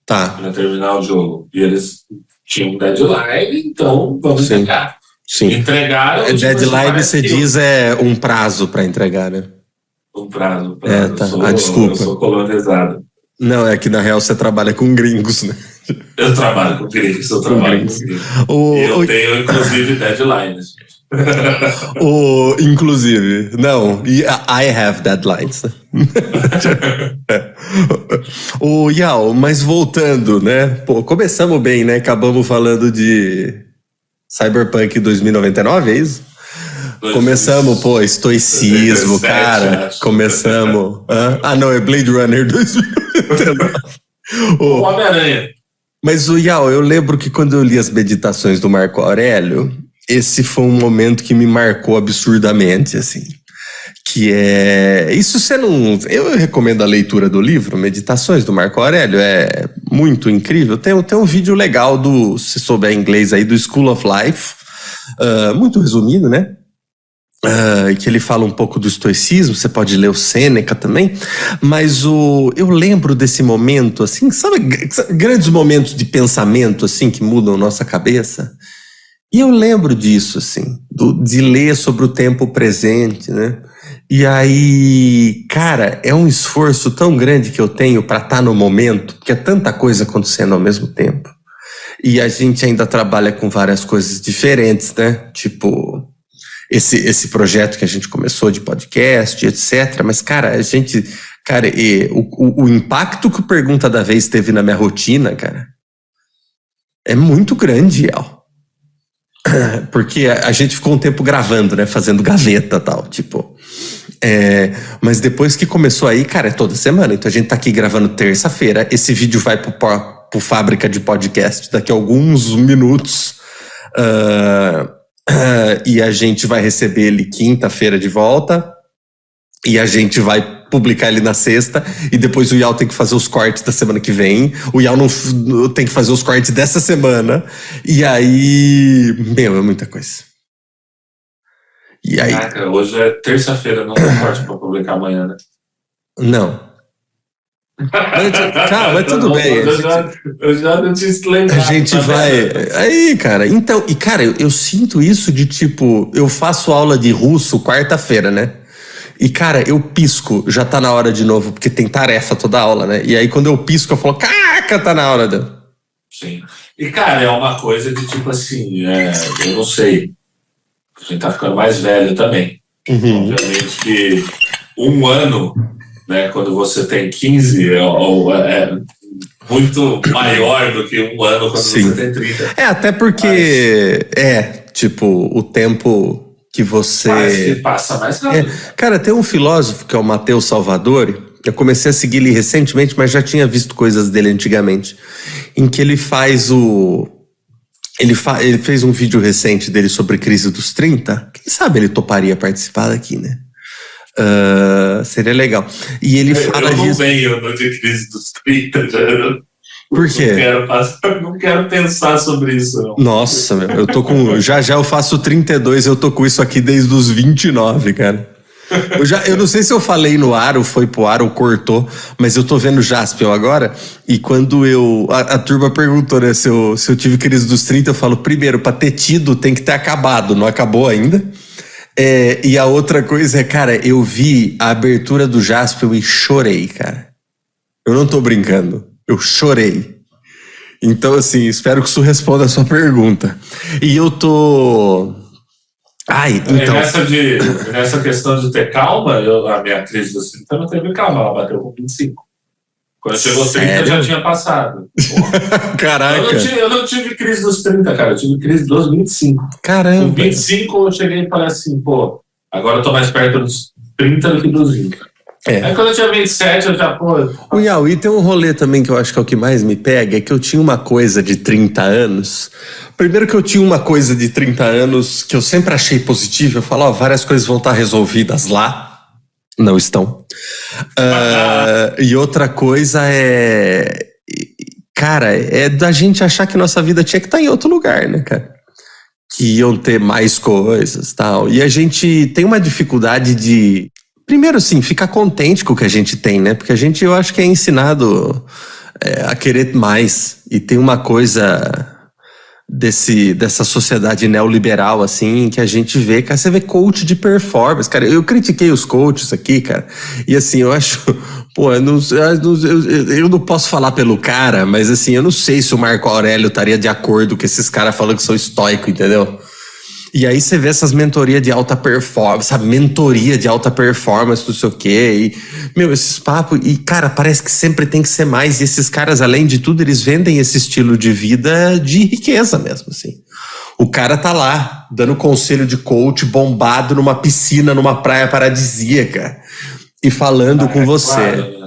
[SPEAKER 1] Tá.
[SPEAKER 2] para terminar o jogo. E eles tinham um deadline, então vamos entregar.
[SPEAKER 1] Sim.
[SPEAKER 2] Entregaram.
[SPEAKER 1] Deadline, você diz, um prazo para entregar, né?
[SPEAKER 2] Um prazo.
[SPEAKER 1] Tá. Desculpa.
[SPEAKER 2] Eu sou colonizado.
[SPEAKER 1] Não, é que na real você trabalha com gringos, né?
[SPEAKER 2] Eu trabalho com gringos, eu tenho, inclusive, deadlines.
[SPEAKER 1] Inclusive, não, I have deadlines. Yao, mas voltando, né? Pô, começamos bem, né? Acabamos falando de Cyberpunk 2099, é isso? Começamos, estoicismo,
[SPEAKER 2] 17,
[SPEAKER 1] cara.
[SPEAKER 2] acho.
[SPEAKER 1] Começamos. Não, é Blade Runner 2099.
[SPEAKER 2] O Homem-Aranha.
[SPEAKER 1] Mas, Yao, eu lembro que quando eu li as meditações do Marco Aurélio, esse foi um momento que me marcou absurdamente, assim. Que é... Isso você não... Eu recomendo a leitura do livro, Meditações do Marco Aurélio, é muito incrível. Tem um vídeo legal se souber inglês aí, do School of Life, muito resumido, né? Que ele fala um pouco do estoicismo, você pode ler o Sêneca também, mas eu lembro desse momento, assim, sabe, grandes momentos de pensamento, assim, que mudam nossa cabeça? E eu lembro disso, assim, de ler sobre o tempo presente, né? E aí, cara, é um esforço tão grande que eu tenho para estar no momento, porque é tanta coisa acontecendo ao mesmo tempo. E a gente ainda trabalha com várias coisas diferentes, né? Tipo, esse projeto que a gente começou de podcast, etc. Mas, cara, o impacto que o Pergunta da Vez teve na minha rotina, cara, é muito grande, Al. Porque a gente ficou um tempo gravando, né? Fazendo gaveta e tal, tipo. Mas depois que começou aí, cara, é toda semana. Então a gente tá aqui gravando terça-feira. Esse vídeo vai pro Fábrica de Podcast daqui a alguns minutos. E a gente vai receber ele quinta-feira de volta. E a gente vai publicar ele na sexta. E depois o Yao tem que fazer os cortes da semana que vem. O Yao não tem que fazer os cortes dessa semana. E aí... é muita coisa. E aí...
[SPEAKER 2] Caraca, hoje é terça-feira, não tem corte pra publicar amanhã, né?
[SPEAKER 1] Não. Mas tudo bem.
[SPEAKER 2] Eu já não tinha se lembrado.
[SPEAKER 1] A gente vai... Aí, cara. Então, e cara, eu sinto isso de tipo... Eu faço aula de russo quarta-feira, né? E, cara, eu pisco, já tá na hora de novo, porque tem tarefa toda aula, né? E aí, quando eu pisco, eu falo, caraca, tá na hora.
[SPEAKER 2] Sim. E, cara, é uma coisa de tipo assim, eu não sei. A gente tá ficando mais velho também.
[SPEAKER 1] Uhum.
[SPEAKER 2] Obviamente que um ano, né, quando você tem 15, é muito maior do que um ano quando
[SPEAKER 1] Sim.
[SPEAKER 2] você tem 30.
[SPEAKER 1] Até porque tipo, o tempo que você...
[SPEAKER 2] Parece que passa mais rápido.
[SPEAKER 1] Cara, tem um filósofo que é o Matheus Salvadori. Eu comecei a seguir ele recentemente, mas já tinha visto coisas dele antigamente. Em que ele faz Ele fez um vídeo recente dele sobre crise dos 30. Quem sabe ele toparia participar daqui, né? Seria legal. E ele fala disso.
[SPEAKER 2] Eu não venho no de crise dos 30, já.
[SPEAKER 1] Por quê?
[SPEAKER 2] Não quero pensar sobre isso, não.
[SPEAKER 1] Nossa, meu, eu tô com... Já eu faço 32, eu tô com isso aqui desde os 29, cara. Eu não sei se eu falei no ar, ou foi pro ar, ou cortou, mas eu tô vendo Jaspion agora, e quando a turma perguntou, né, se eu tive crise dos 30, eu falo, primeiro, pra ter tido, tem que ter acabado, não acabou ainda. E a outra coisa é, cara, eu vi a abertura do Jaspion e chorei, cara. Eu não tô brincando, eu chorei. Então, assim, espero que isso responda a sua pergunta. E eu tô... então...
[SPEAKER 2] Nessa questão de ter calma, a minha crise dos 30 não teve calma, ela bateu com 25. Quando chegou aos 30, já tinha passado.
[SPEAKER 1] Caraca.
[SPEAKER 2] Eu não tive crise dos 30, cara. Eu tive crise dos 25.
[SPEAKER 1] Caramba.
[SPEAKER 2] Com 25 eu cheguei e falei assim, pô, agora eu tô mais perto dos 30 do que dos 20. Aí quando eu tinha 27, eu já, pô...
[SPEAKER 1] O Yaoi tem um rolê também que eu acho que é o que mais me pega, é que eu tinha uma coisa de 30 anos. Primeiro que eu tinha uma coisa de 30 anos que eu sempre achei positiva. Eu falo, ó, várias coisas vão estar resolvidas lá. Não estão. E outra coisa cara, é da gente achar que nossa vida tinha que estar em outro lugar, né, cara? Que iam ter mais coisas e tal. E a gente tem uma dificuldade de... Primeiro, assim, ficar contente com o que a gente tem, né? Porque a gente, eu acho que é ensinado a querer mais. E tem uma coisa dessa sociedade neoliberal, assim, que a gente vê, cara, você vê coach de performance, cara, eu critiquei os coaches aqui, cara, e assim, eu acho, pô, eu não posso falar pelo cara, mas assim, eu não sei se o Marco Aurélio estaria de acordo com esses caras falando que são estoicos, entendeu? E aí você vê essas mentorias de alta performance, sabe? Mentoria de alta performance, não sei o quê. E, meu, esses papos... E, cara, parece que sempre tem que ser mais. E esses caras, além de tudo, eles vendem esse estilo de vida de riqueza mesmo, assim. O cara tá lá, dando conselho de coach, bombado numa piscina, numa praia paradisíaca. E falando com você.
[SPEAKER 2] Claro.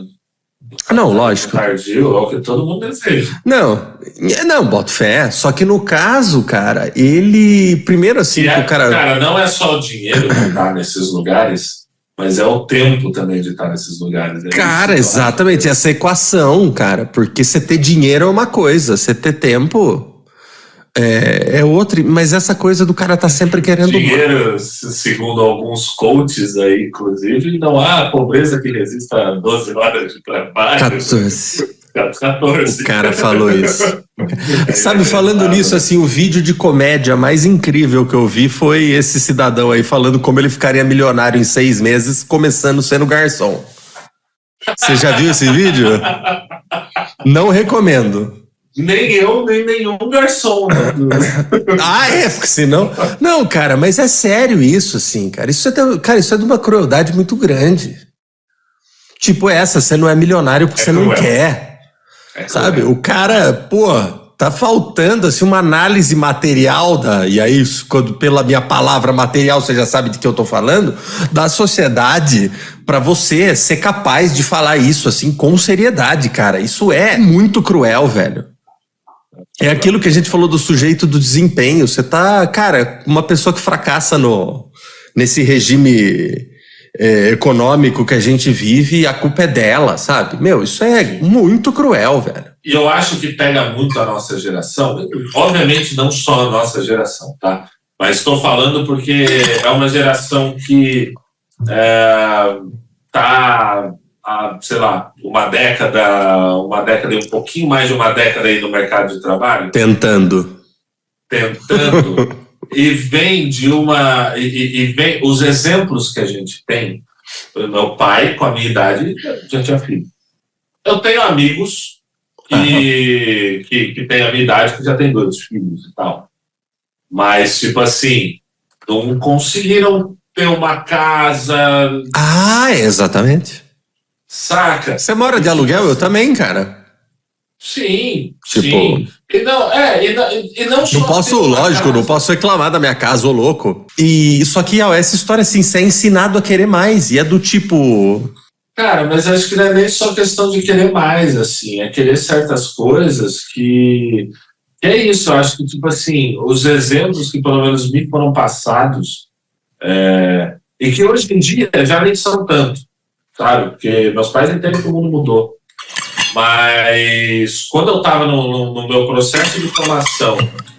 [SPEAKER 1] Não, lógico.
[SPEAKER 2] Tardio é o que todo mundo deseja.
[SPEAKER 1] Não, boto fé. Só que no caso, cara, ele... Primeiro assim, que o cara...
[SPEAKER 2] Cara, não é só o dinheiro de estar nesses lugares, mas é o tempo também de estar nesses lugares.
[SPEAKER 1] Cara, exatamente. Essa equação, cara. Porque você ter dinheiro é uma coisa, você ter tempo... É outra, mas essa coisa do cara tá sempre querendo...
[SPEAKER 2] Dinheiro, segundo alguns coaches aí, inclusive, não há pobreza que resista a 12 horas de trabalho.
[SPEAKER 1] 14. O
[SPEAKER 2] 14.
[SPEAKER 1] cara falou isso. Sabe, falando nisso, assim, o vídeo de comédia mais incrível que eu vi foi esse cidadão aí falando como ele ficaria milionário em 6 meses, começando sendo garçom. Você já viu esse vídeo? Não recomendo.
[SPEAKER 2] Nem eu, nem nenhum garçom.
[SPEAKER 1] Porque senão... Não, cara, mas é sério isso, assim, cara. Isso é de uma crueldade muito grande. Tipo você não é milionário porque você não quer. Sabe? O cara, tá faltando, assim, uma análise material e aí, quando pela minha palavra material, você já sabe de que eu tô falando, da sociedade, pra você ser capaz de falar isso, assim, com seriedade, cara. Isso é muito cruel, velho. É aquilo que a gente falou do sujeito do desempenho. Você tá, cara, uma pessoa que fracassa nesse regime econômico que a gente vive, a culpa é dela, sabe? Meu, isso é muito cruel, velho.
[SPEAKER 2] E eu acho que pega muito a nossa geração, obviamente não só a nossa geração, tá? Mas estou falando porque é uma geração que tá há, sei lá, uma década e um pouquinho mais de uma década aí no mercado de trabalho.
[SPEAKER 1] Tentando.
[SPEAKER 2] E vem vem os exemplos que a gente tem. Meu pai, com a minha idade, já tinha filho. Eu tenho amigos que têm a minha idade, que já tem 2 filhos e tal. Mas, tipo assim, não conseguiram ter uma casa.
[SPEAKER 1] Exatamente.
[SPEAKER 2] Saca?
[SPEAKER 1] Você mora de aluguel? Eu também, cara.
[SPEAKER 2] Sim,
[SPEAKER 1] tipo,
[SPEAKER 2] sim. E não só...
[SPEAKER 1] Não posso reclamar da minha casa, ô louco. E só que, essa história, assim, você é ensinado a querer mais. E é do tipo...
[SPEAKER 2] Cara, mas acho que não é nem só questão de querer mais, assim. É querer certas coisas que é isso. Eu acho que, tipo assim, os exemplos que pelo menos me foram passados e que hoje em dia já nem são tanto, sabe? Porque meus pais entendem que o mundo mudou. Mas quando eu estava no meu processo de formação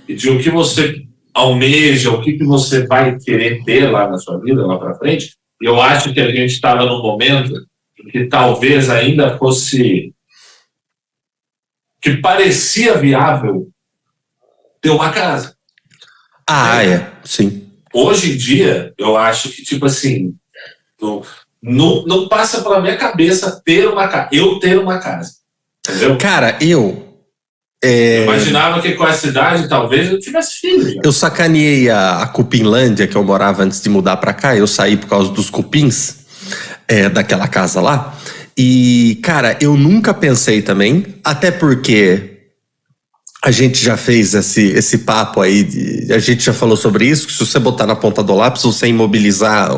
[SPEAKER 2] e de o que você almeja, o que você vai querer ter lá na sua vida, lá para frente, eu acho que a gente estava num momento que talvez ainda fosse... que parecia viável ter uma casa.
[SPEAKER 1] Sim.
[SPEAKER 2] Hoje em dia, eu acho que, tipo assim, não passa pela minha cabeça ter uma casa. Eu ter uma casa. Entendeu?
[SPEAKER 1] Cara, eu
[SPEAKER 2] imaginava que com essa idade talvez eu tivesse filho.
[SPEAKER 1] Eu sacaneei a Cupinlândia, que eu morava antes de mudar pra cá. Eu saí por causa dos cupins daquela casa lá. E, cara, eu nunca pensei também, até porque a gente já fez esse papo aí, a gente já falou sobre isso, que se você botar na ponta do lápis, você imobilizar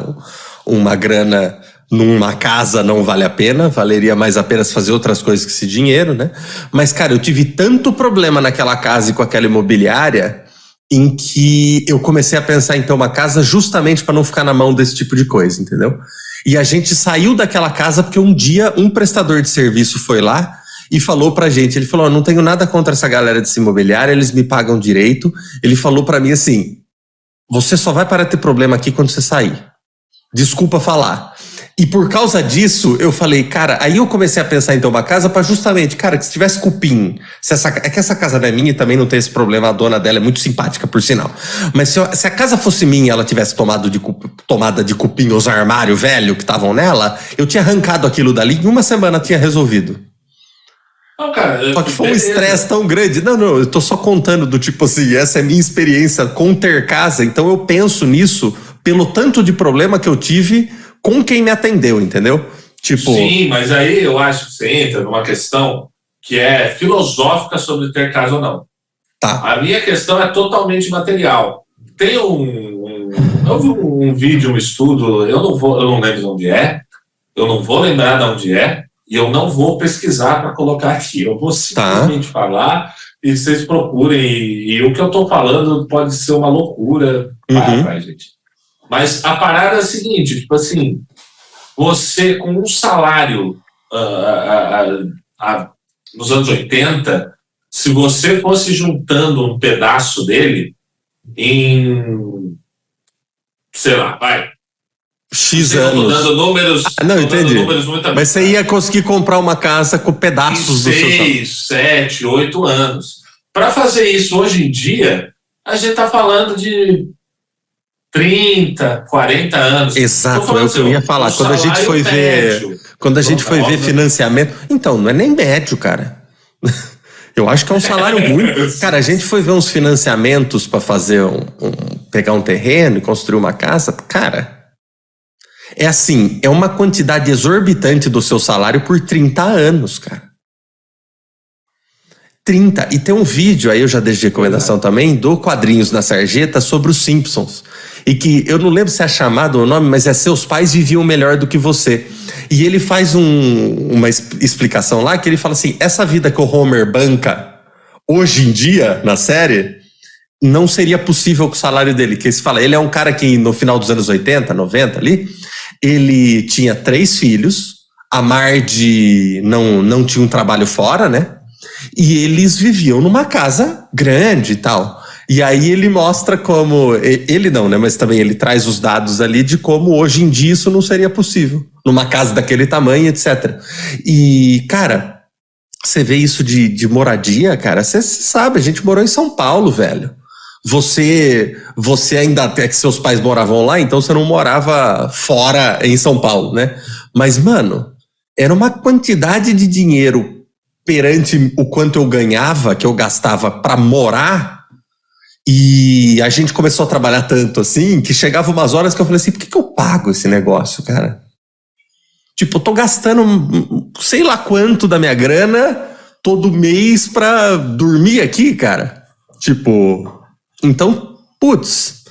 [SPEAKER 1] uma grana numa casa não vale a pena, valeria mais a pena fazer outras coisas com esse dinheiro, né? Mas, cara, eu tive tanto problema naquela casa e com aquela imobiliária em que eu comecei a pensar em ter uma casa justamente para não ficar na mão desse tipo de coisa, entendeu? E a gente saiu daquela casa porque um dia um prestador de serviço foi lá e falou pra gente, ele falou, não tenho nada contra essa galera desse imobiliário, eles me pagam direito. Ele falou pra mim assim, você só vai parar de ter problema aqui quando você sair. Desculpa falar. E por causa disso, eu falei, cara, aí eu comecei a pensar em ter uma casa pra justamente, cara, que se tivesse cupim, é que essa casa não é minha e também não tem esse problema, a dona dela é muito simpática, por sinal. Mas se a casa fosse minha e ela tivesse tomada de cupim os armários velhos que estavam nela, eu tinha arrancado aquilo dali e em uma semana tinha resolvido.
[SPEAKER 2] Não, cara,
[SPEAKER 1] só que foi um estresse tão grande. Não, eu tô só contando do tipo assim, essa é a minha experiência com ter casa, então eu penso nisso pelo tanto de problema que eu tive com quem me atendeu, entendeu? Tipo...
[SPEAKER 2] Sim, mas aí eu acho que você entra numa questão que é filosófica sobre ter casa ou não.
[SPEAKER 1] Tá.
[SPEAKER 2] A minha questão é totalmente material. Tem eu vi um vídeo, um estudo, eu não lembro de onde é, eu não vou lembrar de onde é, e eu não vou pesquisar para colocar aqui. Eu vou simplesmente falar e vocês procurem. E o que eu estou falando pode ser uma loucura para gente. Mas a parada é a seguinte, tipo assim, você com um salário nos anos 80, se você fosse juntando um pedaço dele em, sei lá,
[SPEAKER 1] X anos.
[SPEAKER 2] Dando números,
[SPEAKER 1] não, entendi.
[SPEAKER 2] Números muito
[SPEAKER 1] mas você ia conseguir comprar uma casa com pedaços do seu salário.
[SPEAKER 2] 6, 7, 8 anos. Para fazer isso hoje em dia, a gente está falando de 30, 40 anos.
[SPEAKER 1] Exato, é o que eu ia falar. Quando a gente foi ver financiamento... Então, não é nem médio, cara. Eu acho que é um salário muito... Cara, a gente foi ver uns financiamentos para fazer pegar um terreno e construir uma casa. Cara, é assim, é uma quantidade exorbitante do seu salário por 30 anos, cara. 30. E tem um vídeo, aí eu já deixei recomendação também, do Quadrinhos na Sarjeta sobre os Simpsons. E que, eu não lembro se é chamado o nome, mas é Seus Pais Viviam Melhor do que Você. E ele faz uma explicação lá, que ele fala assim, essa vida que o Homer banca hoje em dia, na série, não seria possível com o salário dele. Que ele é um cara que no final dos anos 80, 90 ali, ele tinha 3 filhos, a Marge não tinha um trabalho fora, né? E eles viviam numa casa grande e tal. E aí ele mostra como... Ele não, né? Mas também ele traz os dados ali de como hoje em dia isso não seria possível. Numa casa daquele tamanho, etc. E, cara, você vê isso de moradia, cara. Você sabe, a gente morou em São Paulo, velho. Você ainda até que seus pais moravam lá, então você não morava fora em São Paulo, né? Mas, mano, era uma quantidade de dinheiro perante o quanto eu ganhava, que eu gastava pra morar, e a gente começou a trabalhar tanto assim, que chegava umas horas que eu falei assim, por que eu pago esse negócio, cara? Tipo, eu tô gastando sei lá quanto da minha grana todo mês pra dormir aqui, cara. Tipo, então, putz,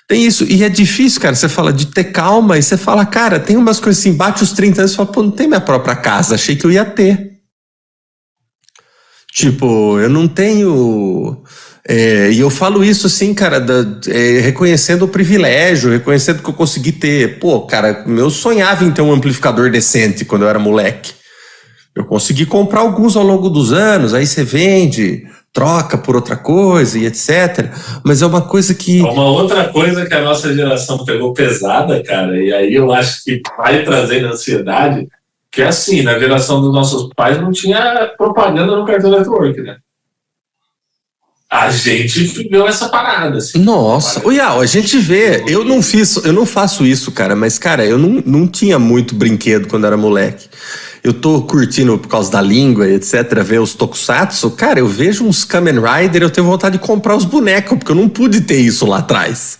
[SPEAKER 1] tem isso. E é difícil, cara, você fala de ter calma, e você fala, cara, tem umas coisas assim, bate os 30 anos e fala, pô, não tem minha própria casa, achei que eu ia ter. Tipo, eu não tenho... e eu falo isso assim, cara, reconhecendo o privilégio, reconhecendo que eu consegui ter... Pô, cara, eu sonhava em ter um amplificador decente quando eu era moleque. Eu consegui comprar alguns ao longo dos anos, aí você vende, troca por outra coisa e etc. Mas é uma coisa que...
[SPEAKER 2] Uma outra coisa que a nossa geração pegou pesada, cara, e aí eu acho que vai trazendo ansiedade... Que assim, na geração dos nossos pais não tinha propaganda no Cartoon Network, né? A gente viveu essa parada, assim.
[SPEAKER 1] Nossa, a gente vê, eu não faço isso, cara, mas, cara, eu não tinha muito brinquedo quando era moleque. Eu tô curtindo por causa da língua e etc, ver os tokusatsu, cara, eu vejo uns Kamen Rider, eu tenho vontade de comprar os bonecos, porque eu não pude ter isso lá atrás.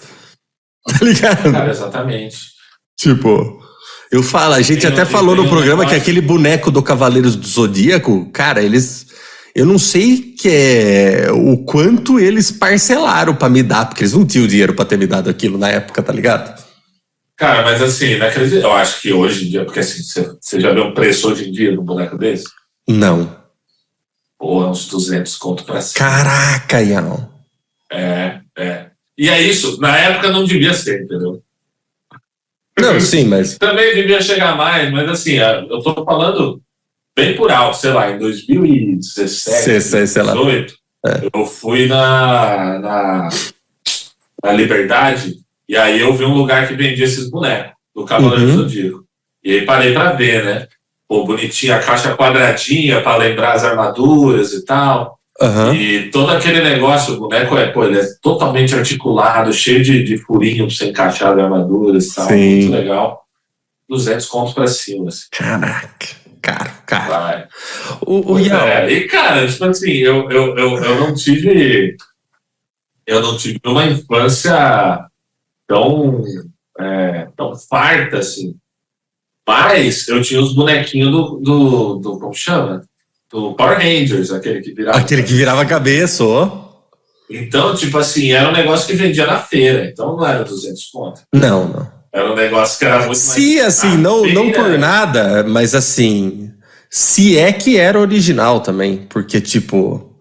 [SPEAKER 1] Tá ligado?
[SPEAKER 2] Cara, exatamente.
[SPEAKER 1] Tipo... Eu falo, a gente
[SPEAKER 2] Tem
[SPEAKER 1] até
[SPEAKER 2] um-
[SPEAKER 1] falou
[SPEAKER 2] tem
[SPEAKER 1] no
[SPEAKER 2] um
[SPEAKER 1] programa que
[SPEAKER 2] negócio-
[SPEAKER 1] aquele boneco do Cavaleiros do Zodíaco, cara, eles. Eu não sei o quanto eles parcelaram pra me dar, porque eles não tinham dinheiro pra ter me dado aquilo na época, tá ligado?
[SPEAKER 2] Cara, mas assim, não acredito. Eu acho que hoje em dia, porque assim, você já viu um preço hoje em dia no boneco desse?
[SPEAKER 1] Não.
[SPEAKER 2] Pô, é uns 200 conto pra cima.
[SPEAKER 1] Caraca, Ian.
[SPEAKER 2] É. E é isso, na época não devia ser, entendeu?
[SPEAKER 1] Não, sim, mas.
[SPEAKER 2] Também devia chegar mais, mas assim, eu tô falando bem por alto, sei lá, em 2017,
[SPEAKER 1] Sei lá.
[SPEAKER 2] 2018, eu fui na Liberdade, e aí eu vi um lugar que vendia esses bonecos, do Cavaleiro do Zodíaco. E aí parei pra ver, né? Pô, bonitinha, a caixa quadradinha pra lembrar as armaduras e tal.
[SPEAKER 1] Aham.
[SPEAKER 2] E todo aquele negócio, o boneco ele é totalmente articulado, cheio de furinho pra você encaixar as armaduras e tal.
[SPEAKER 1] Sim.
[SPEAKER 2] Muito legal. 200 contos pra cima, assim.
[SPEAKER 1] Caraca. Caro.
[SPEAKER 2] Vai.
[SPEAKER 1] O Ian.
[SPEAKER 2] E, cara, tipo assim, eu não tive. Eu não tive uma infância tão, tão farta, assim. Mas eu tinha os bonequinhos do como chama? Do Power Rangers, aquele que virava.
[SPEAKER 1] Aquele que virava a cabeça, ó.
[SPEAKER 2] Então, tipo assim, era um negócio que vendia na feira, então não era 200 conto.
[SPEAKER 1] Não.
[SPEAKER 2] Era um negócio que era muito mais.
[SPEAKER 1] Se, assim, não por nada, mas assim, se é que era original também, porque, tipo,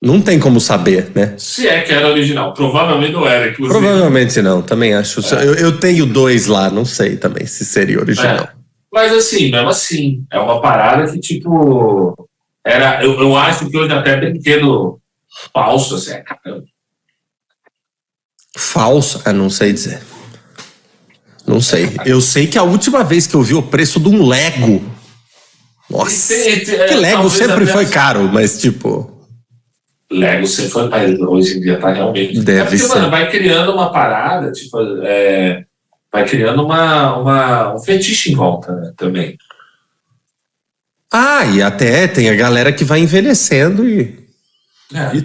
[SPEAKER 1] não tem como saber, né?
[SPEAKER 2] Se é que era original. Provavelmente não era, inclusive.
[SPEAKER 1] Provavelmente não, também acho. Eu tenho 2 lá, não sei também se seria original.
[SPEAKER 2] Mas assim, mesmo assim, é uma parada que, tipo, eu acho que hoje até brinquedo falso, assim, caramba.
[SPEAKER 1] Falso? Não sei dizer. Não sei. Eu sei que a última vez que eu vi o preço de um Lego. Nossa. Que Lego sempre foi caro, mas tipo.
[SPEAKER 2] Lego sempre foi, mas hoje em dia tá realmente.
[SPEAKER 1] Deve
[SPEAKER 2] porque,
[SPEAKER 1] ser.
[SPEAKER 2] mano, vai criando uma parada, tipo, vai criando um fetiche em volta, né, também.
[SPEAKER 1] E até tem a galera que vai envelhecendo e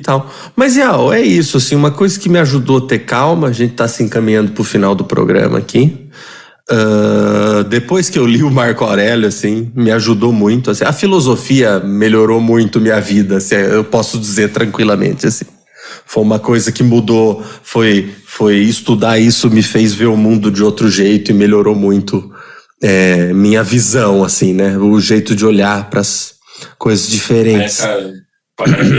[SPEAKER 1] tal. Mas, Ial, é isso, assim, uma coisa que me ajudou a ter calma, a gente tá se encaminhando pro final do programa aqui. Depois que eu li o Marco Aurélio, assim, me ajudou muito, assim, a filosofia melhorou muito minha vida, assim, eu posso dizer tranquilamente, assim. Foi uma coisa que mudou, foi estudar isso me fez ver o mundo de outro jeito e melhorou muito minha visão, assim, né? O jeito de olhar para as coisas diferentes.
[SPEAKER 2] Cara,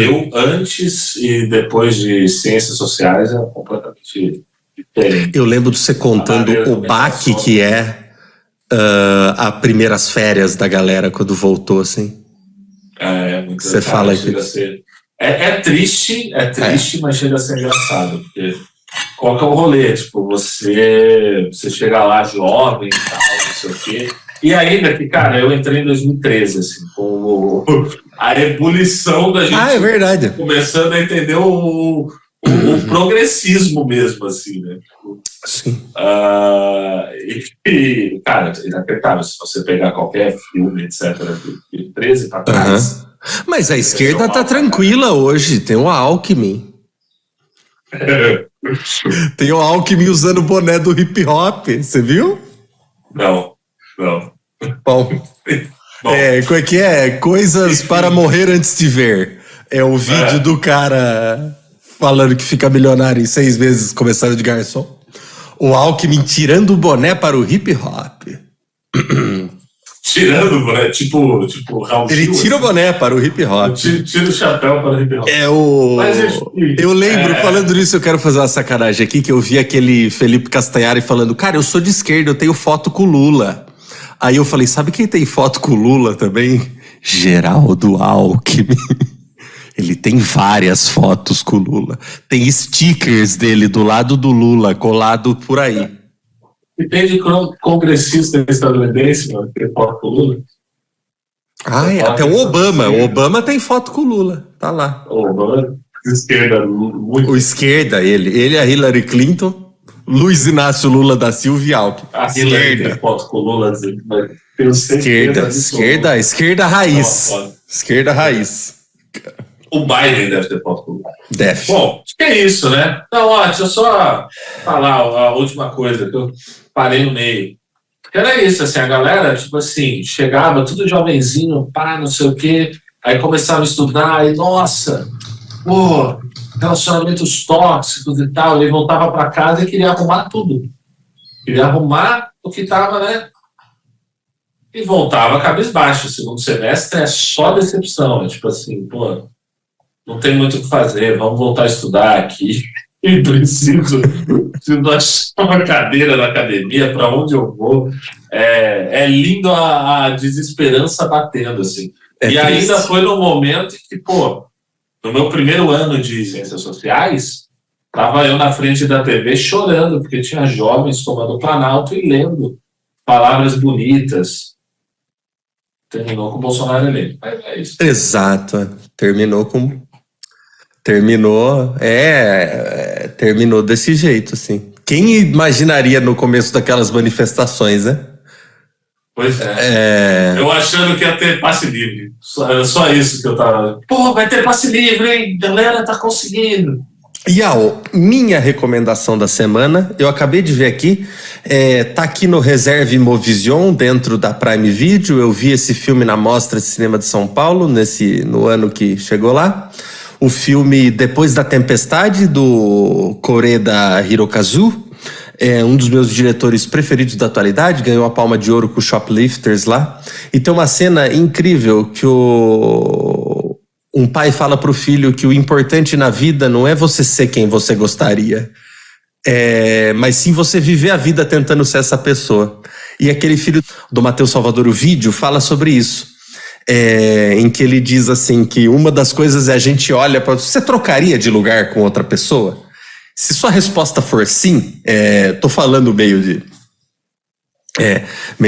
[SPEAKER 2] eu, antes e depois de ciências sociais, é completamente diferente.
[SPEAKER 1] Eu lembro de você contando o baque que as primeiras férias da galera quando voltou, assim.
[SPEAKER 2] Muito
[SPEAKER 1] Você fala que...
[SPEAKER 2] É triste, mas chega a ser engraçado, porque qual que é o rolê? Tipo, você chega lá jovem e tal, não sei o quê. E ainda que, cara, eu entrei em 2013, assim, com a ebulição da gente.
[SPEAKER 1] É verdade.
[SPEAKER 2] Começando a entender o progressismo mesmo, assim, né?
[SPEAKER 1] Sim.
[SPEAKER 2] E, cara, inacreditável, se você pegar qualquer filme, etc., de 13 para trás.
[SPEAKER 1] Mas a esquerda tá tranquila hoje, tem o Alckmin. Tem o Alckmin usando o boné do hip hop, você viu?
[SPEAKER 2] Não.
[SPEAKER 1] Bom. Como é que é? Coisas para morrer antes de ver. É o vídeo do cara falando que fica milionário em 6 meses começando de garçom. O Alckmin tirando o boné para o hip hop.
[SPEAKER 2] Tirando o boné, tipo Raul
[SPEAKER 1] Ele
[SPEAKER 2] Gil,
[SPEAKER 1] tira o boné para o hip hop.
[SPEAKER 2] Tira o chapéu para o hip hop.
[SPEAKER 1] Eu lembro, falando nisso, eu quero fazer uma sacanagem aqui, que eu vi aquele Felipe Castanhari falando, cara, eu sou de esquerda, eu tenho foto com o Lula. Aí eu falei, sabe quem tem foto com o Lula também? Geraldo Alckmin. Ele tem várias fotos com o Lula. Tem stickers dele do lado do Lula, colado por aí.
[SPEAKER 2] E tem de congressista estadunidense, mano, que tem foto com o Lula.
[SPEAKER 1] Até o Obama. O Obama tem foto com o Lula. Tá lá.
[SPEAKER 2] O Obama, esquerda, muito.
[SPEAKER 1] O esquerda, ele é a Hillary Clinton, Luiz Inácio Lula da Silva e Alckmin.
[SPEAKER 2] A Hillary tem foto com o Lula, mas tenho certeza.
[SPEAKER 1] Esquerda raiz. Esquerda raiz.
[SPEAKER 2] O Biden deve ter foto com o Lula.
[SPEAKER 1] Deve.
[SPEAKER 2] Bom, acho que é isso, né? Então, deixa eu só falar a última coisa, que eu parei no meio. Era isso, assim, a galera, tipo assim, chegava tudo jovenzinho, pá, não sei o quê, aí começava a estudar, e nossa, pô, relacionamentos tóxicos e tal, e voltava para casa e queria arrumar tudo. Queria arrumar o que tava, né? E voltava cabisbaixo. O segundo semestre é só decepção, é tipo assim, pô, não tem muito o que fazer, vamos voltar a estudar aqui. E preciso achar uma cadeira na academia, para onde eu vou. É lindo a desesperança batendo, assim.
[SPEAKER 1] É
[SPEAKER 2] e
[SPEAKER 1] triste.
[SPEAKER 2] ainda foi no momento em que, pô, no meu primeiro ano de ciências sociais, estava eu na frente da TV chorando, porque tinha jovens tomando Planalto e lendo palavras bonitas. Terminou com o Bolsonaro eleito. É isso.
[SPEAKER 1] Exato. Terminou desse jeito, assim. Quem imaginaria no começo daquelas manifestações, né?
[SPEAKER 2] Pois é. Eu achando que ia ter passe livre. Só isso que eu tava. Pô, vai ter passe livre, hein? Galera, tá conseguindo.
[SPEAKER 1] E a minha recomendação da semana, eu acabei de ver aqui, tá aqui no Reserve Movision, dentro da Prime Video. Eu vi esse filme na Mostra de Cinema de São Paulo, no ano que chegou lá. O filme Depois da Tempestade, do Koreda Hirokazu. É um dos meus diretores preferidos da atualidade, ganhou a Palma de Ouro com Shoplifters lá. E tem uma cena incrível que um pai fala pro filho que o importante na vida não é você ser quem você gostaria, mas sim você viver a vida tentando ser essa pessoa. E aquele filho do Matheus Salvador, o vídeo, fala sobre isso. Em que ele diz assim que uma das coisas é a gente olha para... Você trocaria de lugar com outra pessoa? Se sua resposta for sim, tô falando meio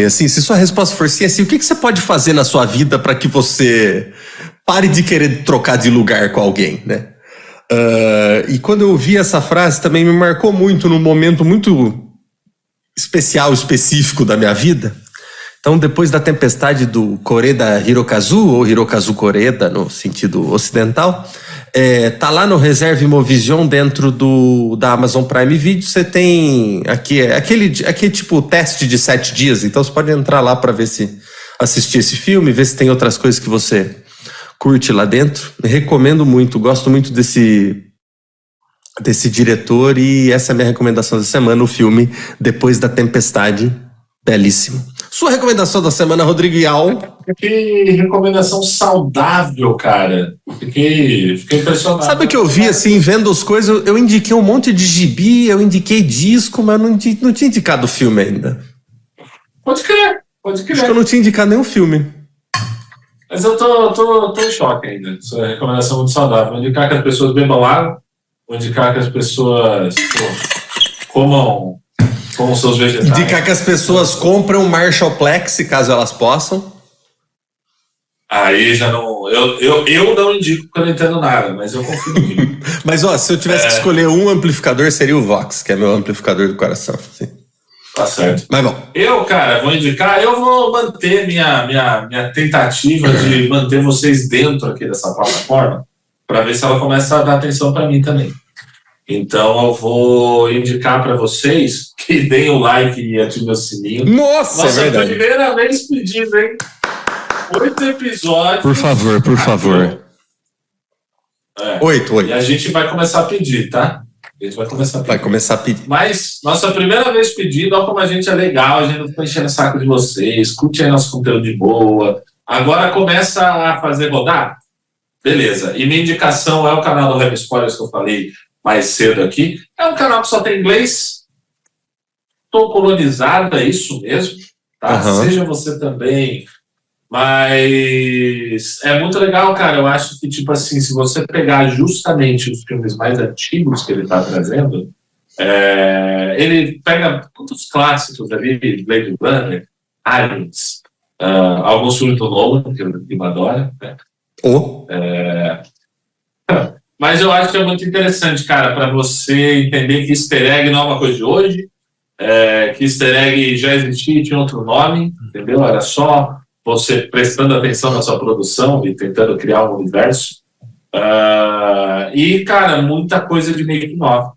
[SPEAKER 1] assim, se sua resposta for sim, assim, o que você pode fazer na sua vida para que você pare de querer trocar de lugar com alguém, né? E quando eu ouvi essa frase também me marcou muito num momento muito especial, específico da minha vida. Então, Depois da Tempestade, do Koreda Hirokazu, ou Hirokazu Koreda, no sentido ocidental, tá lá no Reserve Movision, dentro da Amazon Prime Video. Você tem aqui, aquele tipo teste de 7 dias, então você pode entrar lá para assistir esse filme, ver se tem outras coisas que você curte lá dentro. Recomendo muito, gosto muito desse diretor, e essa é a minha recomendação da semana, o filme Depois da Tempestade, belíssimo. Sua recomendação da semana, Rodrigo Ial?
[SPEAKER 2] Que recomendação saudável, cara. Fiquei impressionado.
[SPEAKER 1] Sabe o que eu vi, assim, vendo as coisas? Eu indiquei um monte de gibi, eu indiquei disco, mas não tinha indicado filme ainda.
[SPEAKER 2] Pode crer.
[SPEAKER 1] Acho que eu não tinha indicado nenhum filme.
[SPEAKER 2] Mas eu tô em choque ainda. Essa é uma recomendação muito saudável. Vou indicar que as pessoas bebam água, vou indicar que as pessoas comam seus vegetais.
[SPEAKER 1] Indicar que as pessoas compram Marshallplex, caso elas possam.
[SPEAKER 2] Aí já não... Eu não indico porque eu não entendo nada, mas eu confio em mim.
[SPEAKER 1] Mas, se eu tivesse que escolher um amplificador, seria o Vox, que é meu amplificador do coração. Sim.
[SPEAKER 2] Tá certo.
[SPEAKER 1] Mas bom.
[SPEAKER 2] Eu vou manter minha tentativa de manter vocês dentro aqui dessa plataforma, para ver se ela começa a dar atenção para mim também. Então eu vou indicar para vocês que deem o like e ativem o sininho.
[SPEAKER 1] Nossa, é verdade.
[SPEAKER 2] Primeira vez pedindo, hein? 8 episódios.
[SPEAKER 1] Por favor. 8.
[SPEAKER 2] E a gente vai começar a pedir, tá? A gente vai começar a pedir. Mas nossa primeira vez pedindo, olha como a gente é legal, a gente não tá enchendo o saco de vocês, curte aí nosso conteúdo de boa. Agora começa a fazer rodar? Beleza. E minha indicação é o canal do Rap Spoilers que eu falei mais cedo aqui. É um canal que só tem inglês. Tô colonizado, é isso mesmo. Tá? Uhum. Seja você também. Mas é muito legal, cara. Eu acho que, tipo assim, se você pegar justamente os filmes mais antigos que ele tá trazendo, ele pega muitos clássicos ali, Blade Runner, Aliens, alguns filmes do Nolan, que eu adoro, né? Mas eu acho que é muito interessante, cara, para você entender que easter egg não é uma coisa de hoje, que easter egg já existia e tinha outro nome, entendeu? Era só você prestando atenção na sua produção e tentando criar um universo. E, cara, muita coisa de making off.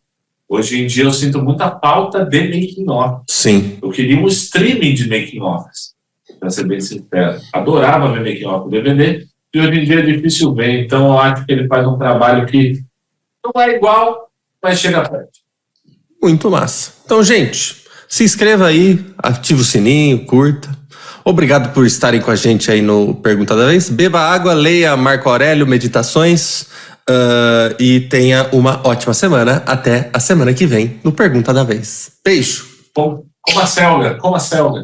[SPEAKER 2] Hoje em dia eu sinto muita falta de making-off.
[SPEAKER 1] Sim.
[SPEAKER 2] Eu queria um streaming de making-offs, para ser bem sincero. Adorava ver making-off do DVD, e hoje em dia é difícil ver. Então eu acho que ele faz um trabalho que não é igual, mas chega perto.
[SPEAKER 1] Muito massa. Então, gente, se inscreva aí, ative o sininho, curta. Obrigado por estarem com a gente aí no Pergunta da Vez. Beba água, leia Marco Aurélio, Meditações, e tenha uma ótima semana. Até a semana que vem no Pergunta da Vez. Beijo.
[SPEAKER 2] Como a selga, como a selga.